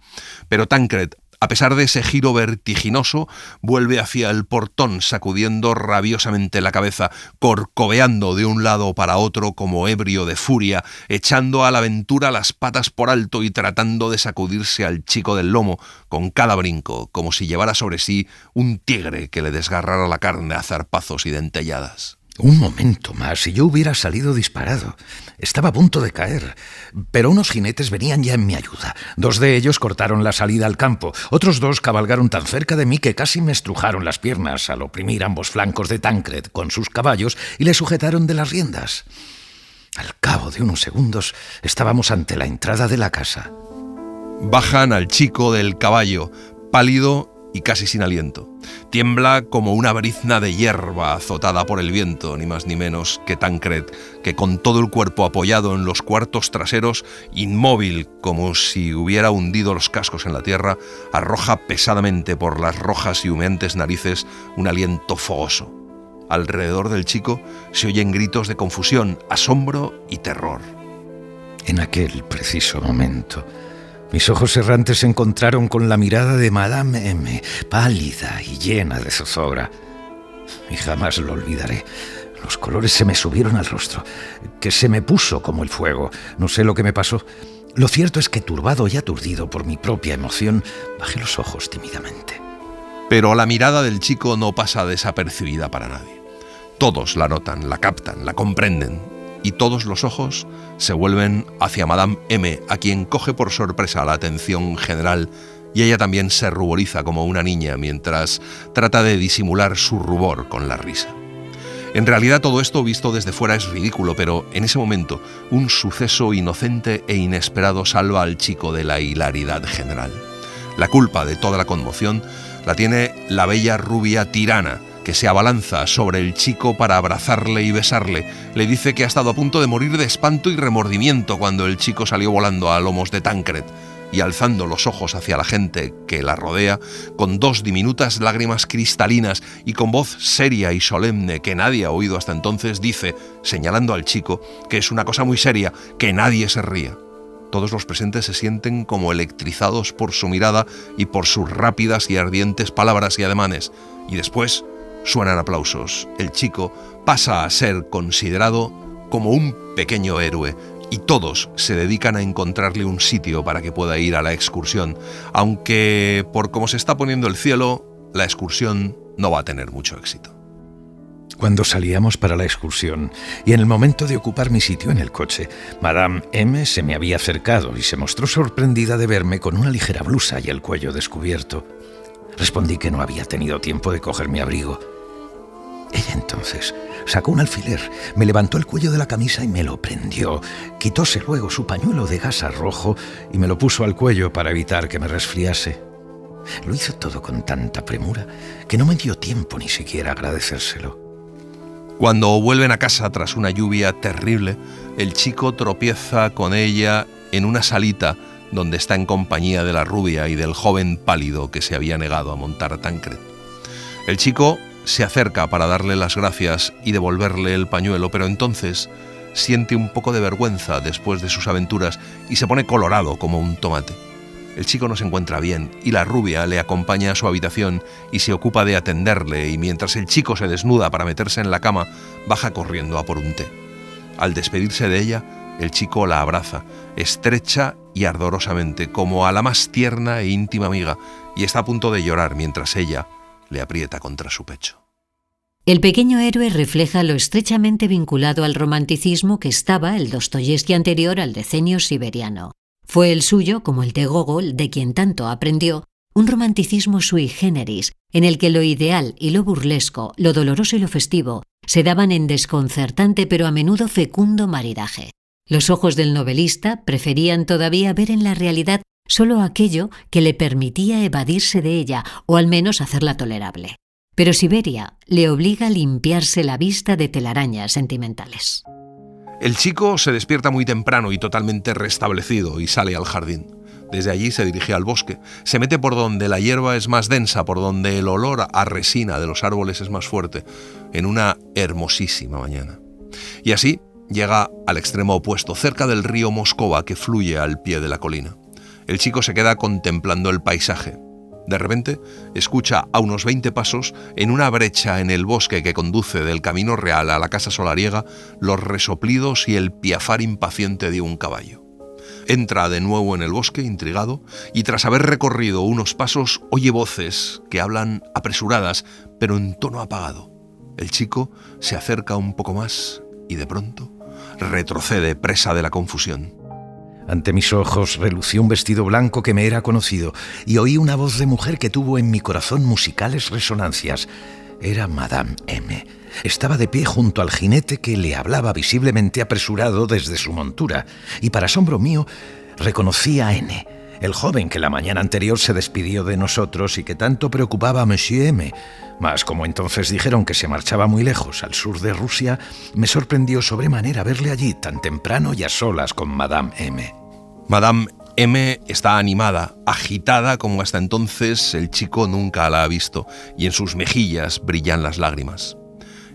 Pero Tancred, a pesar de ese giro vertiginoso, vuelve hacia el portón sacudiendo rabiosamente la cabeza, corcoveando de un lado para otro como ebrio de furia, echando a la aventura las patas por alto y tratando de sacudirse al chico del lomo con cada brinco, como si llevara sobre sí un tigre que le desgarrara la carne a zarpazos y dentelladas. Un momento más y yo hubiera salido disparado. Estaba a punto de caer, pero unos jinetes venían ya en mi ayuda. 2 de ellos cortaron la salida al campo. Otros 2 cabalgaron tan cerca de mí que casi me estrujaron las piernas al oprimir ambos flancos de Tancred con sus caballos y le sujetaron de las riendas. Al cabo de unos segundos estábamos ante la entrada de la casa. Bajan al chico del caballo, pálido y casi sin aliento. Tiembla como una brizna de hierba azotada por el viento, ni más ni menos que Tancred, que con todo el cuerpo apoyado en los cuartos traseros, inmóvil como si hubiera hundido los cascos en la tierra, arroja pesadamente por las rojas y humeantes narices un aliento fogoso. Alrededor del chico se oyen gritos de confusión, asombro y terror. En aquel preciso momento, mis ojos errantes se encontraron con la mirada de Madame M, pálida y llena de zozobra. Y jamás lo olvidaré. Los colores se me subieron al rostro, que se me puso como el fuego. No sé lo que me pasó. Lo cierto es que, turbado y aturdido por mi propia emoción, bajé los ojos tímidamente. Pero la mirada del chico no pasa desapercibida para nadie. Todos la notan, la captan, la comprenden. Y todos los ojos se vuelven hacia Madame M, a quien coge por sorpresa la atención general, y ella también se ruboriza como una niña mientras trata de disimular su rubor con la risa. En realidad todo esto visto desde fuera es ridículo, pero en ese momento un suceso inocente e inesperado salva al chico de la hilaridad general. La culpa de toda la conmoción la tiene la bella rubia tirana, que se abalanza sobre el chico para abrazarle y besarle. Le dice que ha estado a punto de morir de espanto y remordimiento cuando el chico salió volando a lomos de Tancred, y alzando los ojos hacia la gente que la rodea, con 2 diminutas lágrimas cristalinas y con voz seria y solemne que nadie ha oído hasta entonces, dice, señalando al chico, que es una cosa muy seria, que nadie se ría. Todos los presentes se sienten como electrizados por su mirada y por sus rápidas y ardientes palabras y ademanes, y después suenan aplausos. El chico pasa a ser considerado como un pequeño héroe y todos se dedican a encontrarle un sitio para que pueda ir a la excursión, aunque por cómo se está poniendo el cielo, la excursión no va a tener mucho éxito. Cuando salíamos para la excursión y en el momento de ocupar mi sitio en el coche, Madame M se me había acercado y se mostró sorprendida de verme con una ligera blusa y el cuello descubierto. Respondí que no había tenido tiempo de coger mi abrigo. Ella entonces sacó un alfiler, me levantó el cuello de la camisa y me lo prendió. Quitóse luego su pañuelo de gasa rojo y me lo puso al cuello para evitar que me resfriase. Lo hizo todo con tanta premura que no me dio tiempo ni siquiera a agradecérselo. Cuando vuelven a casa tras una lluvia terrible, el chico tropieza con ella en una salita donde está en compañía de la rubia y del joven pálido que se había negado a montar a Tancred. El chico se acerca para darle las gracias y devolverle el pañuelo, pero entonces siente un poco de vergüenza después de sus aventuras y se pone colorado como un tomate. El chico no se encuentra bien y la rubia le acompaña a su habitación y se ocupa de atenderle, y mientras el chico se desnuda para meterse en la cama, baja corriendo a por un té. Al despedirse de ella, el chico la abraza, estrecha y ardorosamente, como a la más tierna e íntima amiga, y está a punto de llorar mientras ella le aprieta contra su pecho. El pequeño héroe refleja lo estrechamente vinculado al romanticismo que estaba el Dostoyevski anterior al decenio siberiano. Fue el suyo, como el de Gogol, de quien tanto aprendió, un romanticismo sui generis, en el que lo ideal y lo burlesco, lo doloroso y lo festivo, se daban en desconcertante pero a menudo fecundo maridaje. Los ojos del novelista preferían todavía ver en la realidad solo aquello que le permitía evadirse de ella, o al menos hacerla tolerable. Pero Siberia le obliga a limpiarse la vista de telarañas sentimentales. El chico se despierta muy temprano y totalmente restablecido y sale al jardín. Desde allí se dirige al bosque. Se mete por donde la hierba es más densa, por donde el olor a resina de los árboles es más fuerte, en una hermosísima mañana. Y así llega al extremo opuesto, cerca del río Moscova que fluye al pie de la colina. El chico se queda contemplando el paisaje. De repente, escucha a unos 20 pasos, en una brecha en el bosque que conduce del camino real a la casa solariega, los resoplidos y el piafar impaciente de un caballo. Entra de nuevo en el bosque, intrigado, y tras haber recorrido unos pasos, oye voces que hablan apresuradas, pero en tono apagado. El chico se acerca un poco más y de pronto retrocede, presa de la confusión. Ante mis ojos relució un vestido blanco que me era conocido y oí una voz de mujer que tuvo en mi corazón musicales resonancias. Era Madame M. Estaba de pie junto al jinete que le hablaba visiblemente apresurado desde su montura y para asombro mío reconocí a N., el joven que la mañana anterior se despidió de nosotros y que tanto preocupaba a Monsieur M. Mas como entonces dijeron que se marchaba muy lejos, al sur de Rusia, me sorprendió sobremanera verle allí tan temprano y a solas con Madame M. Madame M está animada, agitada como hasta entonces el chico nunca la ha visto, y en sus mejillas brillan las lágrimas.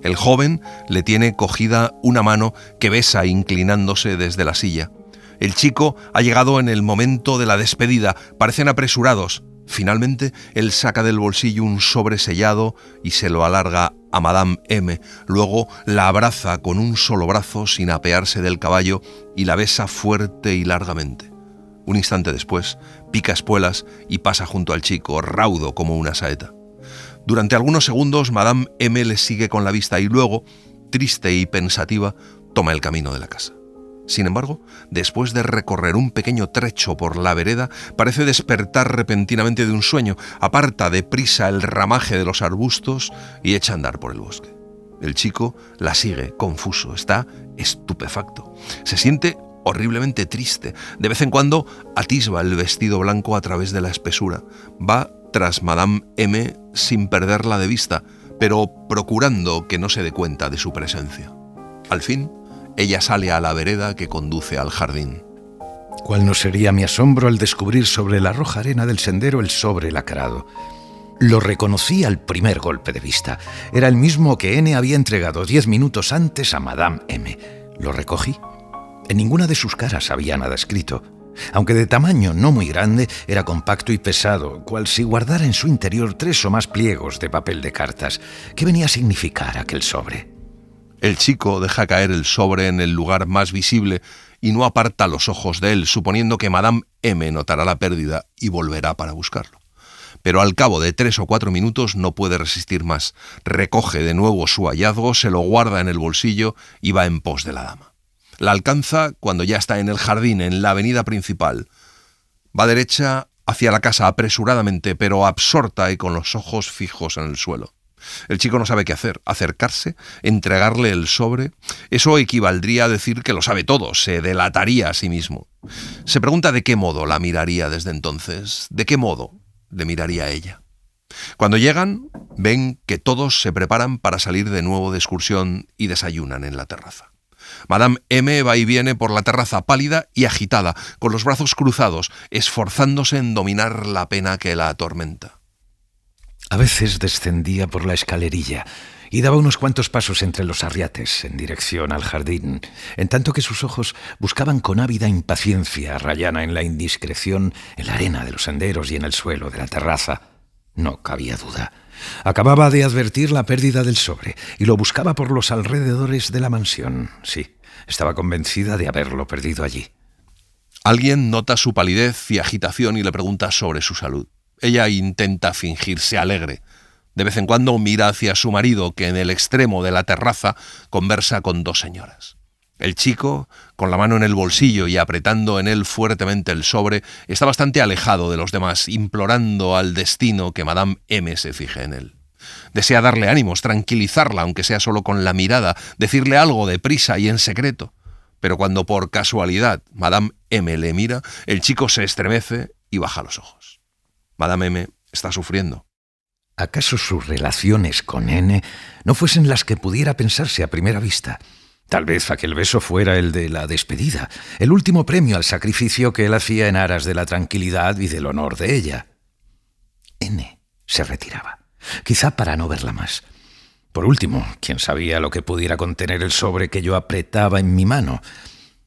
El joven le tiene cogida una mano que besa inclinándose desde la silla. El chico ha llegado en el momento de la despedida, parecen apresurados. Finalmente, él saca del bolsillo un sobre sellado y se lo alarga a Madame M. Luego la abraza con un solo brazo sin apearse del caballo y la besa fuerte y largamente. Un instante después, pica espuelas y pasa junto al chico, raudo como una saeta. Durante algunos segundos, Madame M. le sigue con la vista y luego, triste y pensativa, toma el camino de la casa. Sin embargo, después de recorrer un pequeño trecho por la vereda, parece despertar repentinamente de un sueño, aparta deprisa el ramaje de los arbustos y echa a andar por el bosque. El chico la sigue, confuso, está estupefacto. Se siente horriblemente triste. De vez en cuando atisba el vestido blanco a través de la espesura. Va tras Madame M sin perderla de vista, pero procurando que no se dé cuenta de su presencia. Al fin, ella sale a la vereda que conduce al jardín. ¿Cuál no sería mi asombro al descubrir sobre la roja arena del sendero el sobre lacrado? Lo reconocí al primer golpe de vista. Era el mismo que N había entregado 10 minutos antes a Madame M. Lo recogí. En ninguna de sus caras había nada escrito. Aunque de tamaño no muy grande, era compacto y pesado, cual si guardara en su interior 3 o más pliegos de papel de cartas. ¿Qué venía a significar aquel sobre? El chico deja caer el sobre en el lugar más visible y no aparta los ojos de él, suponiendo que Madame M notará la pérdida y volverá para buscarlo. Pero al cabo de 3 o 4 minutos no puede resistir más. Recoge de nuevo su hallazgo, se lo guarda en el bolsillo y va en pos de la dama. La alcanza cuando ya está en el jardín, en la avenida principal. Va derecha hacia la casa apresuradamente, pero absorta y con los ojos fijos en el suelo. El chico no sabe qué hacer, acercarse, entregarle el sobre. Eso equivaldría a decir que lo sabe todo, se delataría a sí mismo. Se pregunta de qué modo la miraría desde entonces, de qué modo le miraría a ella. Cuando llegan, ven que todos se preparan para salir de nuevo de excursión y desayunan en la terraza. Madame M va y viene por la terraza pálida y agitada, con los brazos cruzados, esforzándose en dominar la pena que la atormenta. A veces descendía por la escalerilla y daba unos cuantos pasos entre los arriates en dirección al jardín, en tanto que sus ojos buscaban con ávida impaciencia, rayana en la indiscreción, en la arena de los senderos y en el suelo de la terraza. No cabía duda. Acababa de advertir la pérdida del sobre y lo buscaba por los alrededores de la mansión. Sí, estaba convencida de haberlo perdido allí. Alguien nota su palidez y agitación y le pregunta sobre su salud. Ella intenta fingirse alegre. De vez en cuando mira hacia su marido, que en el extremo de la terraza conversa con 2 señoras. El chico, con la mano en el bolsillo y apretando en él fuertemente el sobre, está bastante alejado de los demás, implorando al destino que Madame M se fije en él. Desea darle ánimos, tranquilizarla, aunque sea solo con la mirada, decirle algo deprisa y en secreto. Pero cuando por casualidad Madame M le mira, el chico se estremece y baja los ojos. Madame M está sufriendo. ¿Acaso sus relaciones con N no fuesen las que pudiera pensarse a primera vista? Tal vez aquel beso fuera el de la despedida, el último premio al sacrificio que él hacía en aras de la tranquilidad y del honor de ella. N se retiraba, quizá para no verla más. Por último, quién sabía lo que pudiera contener el sobre que yo apretaba en mi mano.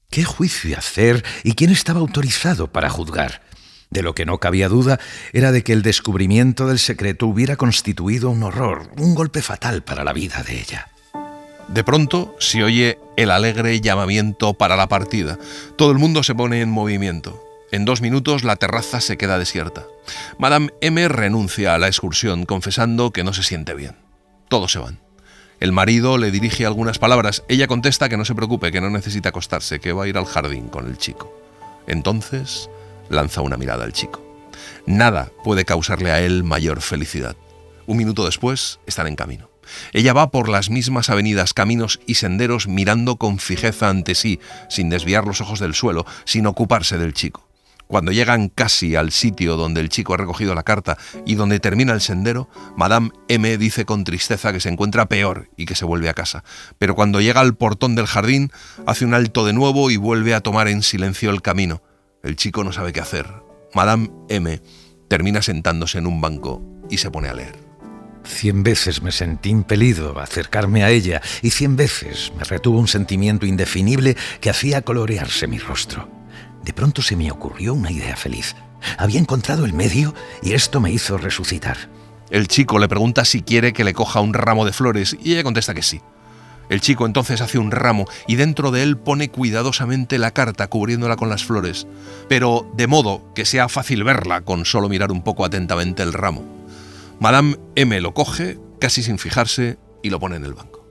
¿Qué juicio hacer y quién estaba autorizado para juzgar? De lo que no cabía duda era de que el descubrimiento del secreto hubiera constituido un horror, un golpe fatal para la vida de ella. De pronto se oye el alegre llamamiento para la partida. Todo el mundo se pone en movimiento. En 2 minutos la terraza se queda desierta. Madame M renuncia a la excursión, confesando que no se siente bien. Todos se van. El marido le dirige algunas palabras. Ella contesta que no se preocupe, que no necesita acostarse, que va a ir al jardín con el chico. Entonces lanza una mirada al chico. Nada puede causarle a él mayor felicidad. 1 minuto después están en camino. Ella va por las mismas avenidas, caminos y senderos mirando con fijeza ante sí, sin desviar los ojos del suelo, sin ocuparse del chico. Cuando llegan casi al sitio donde el chico ha recogido la carta y donde termina el sendero, Madame M dice con tristeza que se encuentra peor y que se vuelve a casa. Pero cuando llega al portón del jardín, hace un alto de nuevo y vuelve a tomar en silencio el camino. El chico no sabe qué hacer. Madame M termina sentándose en un banco y se pone a leer. 100 veces me sentí impelido a acercarme a ella y 100 veces me retuvo un sentimiento indefinible que hacía colorearse mi rostro. De pronto se me ocurrió una idea feliz. Había encontrado el medio y esto me hizo resucitar. El chico le pregunta si quiere que le coja un ramo de flores y ella contesta que sí. El chico entonces hace un ramo y dentro de él pone cuidadosamente la carta cubriéndola con las flores, pero de modo que sea fácil verla con solo mirar un poco atentamente el ramo. Madame M lo coge, casi sin fijarse, y lo pone en el banco.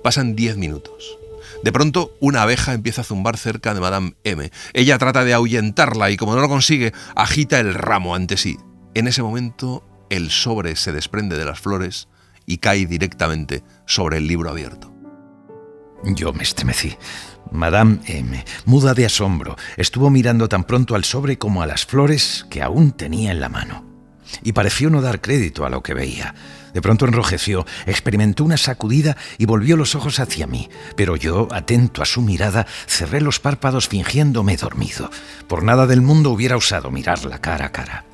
Pasan 10 minutos. De pronto, una abeja empieza a zumbar cerca de Madame M. Ella trata de ahuyentarla y, como no lo consigue, agita el ramo ante sí. En ese momento, el sobre se desprende de las flores y cae directamente sobre el libro abierto. Yo me estremecí. Madame M, muda de asombro, estuvo mirando tan pronto al sobre como a las flores que aún tenía en la mano. Y pareció no dar crédito a lo que veía. De pronto enrojeció, experimentó una sacudida y volvió los ojos hacia mí. Pero yo, atento a su mirada, cerré los párpados fingiéndome dormido. Por nada del mundo hubiera osado mirarla cara a cara.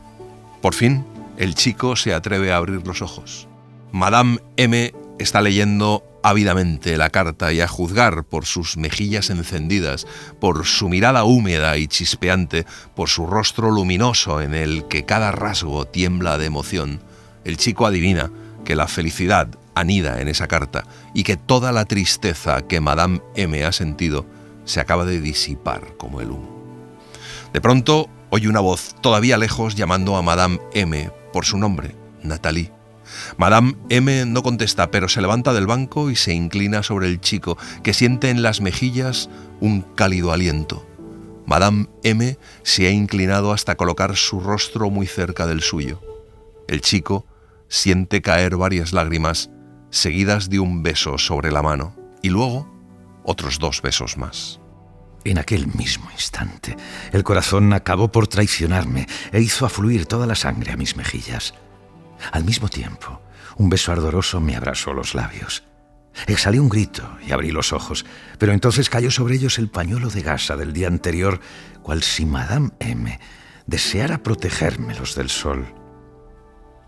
Por fin, el chico se atreve a abrir los ojos. Madame M está leyendo ávidamente la carta y, a juzgar por sus mejillas encendidas, por su mirada húmeda y chispeante, por su rostro luminoso en el que cada rasgo tiembla de emoción, el chico adivina que la felicidad anida en esa carta y que toda la tristeza que Madame M ha sentido se acaba de disipar como el humo. De pronto oye una voz todavía lejos llamando a Madame M por su nombre, Nathalie. Madame M no contesta, pero se levanta del banco y se inclina sobre el chico, que siente en las mejillas un cálido aliento. Madame M se ha inclinado hasta colocar su rostro muy cerca del suyo. El chico siente caer varias lágrimas, seguidas de un beso sobre la mano, y luego otros 2 besos más. En aquel mismo instante, el corazón acabó por traicionarme e hizo afluir toda la sangre a mis mejillas. Al mismo tiempo, un beso ardoroso me abrazó los labios. Exhalé un grito y abrí los ojos, pero entonces cayó sobre ellos el pañuelo de gasa del día anterior, cual si Madame M deseara protegérmelos del sol.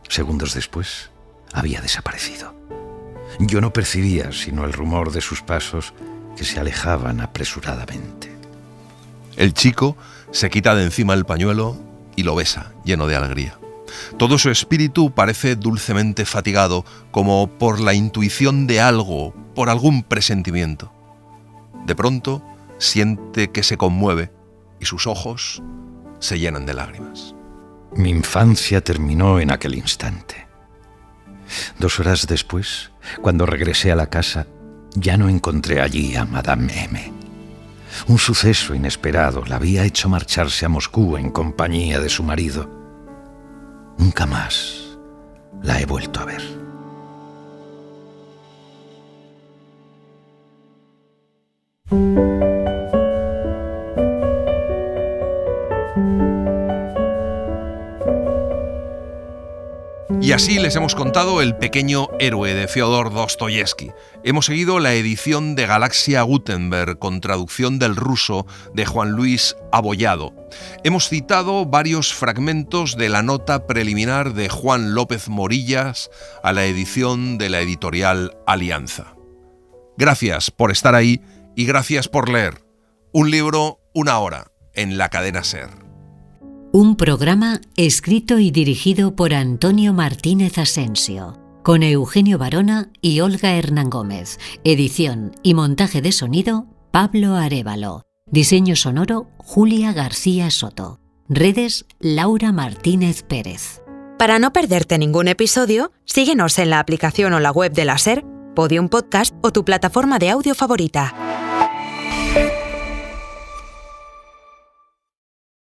Segundos después, había desaparecido. Yo no percibía sino el rumor de sus pasos que se alejaban apresuradamente. El chico se quita de encima el pañuelo y lo besa, lleno de alegría. Todo su espíritu parece dulcemente fatigado, como por la intuición de algo, por algún presentimiento. De pronto siente que se conmueve y sus ojos se llenan de lágrimas. Mi infancia terminó en aquel instante. 2 horas después, cuando regresé a la casa, ya no encontré allí a Madame M. Un suceso inesperado la había hecho marcharse a Moscú en compañía de su marido. Nunca más la he vuelto a ver. Y Y así les hemos contado El pequeño héroe de Fyodor Dostoyevsky. Hemos seguido la edición de Galaxia Gutenberg con traducción del ruso de Juan Luis Abollado. Hemos citado varios fragmentos de la nota preliminar de Juan López Morillas a la edición de la editorial Alianza. Gracias por estar ahí y gracias por leer. Un libro, una hora, en la cadena SER. Un programa escrito y dirigido por Antonio Martínez Asensio, con Eugenio Barona y Olga Hernán Gómez. Edición y montaje de sonido, Pablo Arévalo. Diseño sonoro, Julia García Soto. Redes, Laura Martínez Pérez. Para no perderte ningún episodio, síguenos en la aplicación o la web de la SER, Podium Podcast o tu plataforma de audio favorita.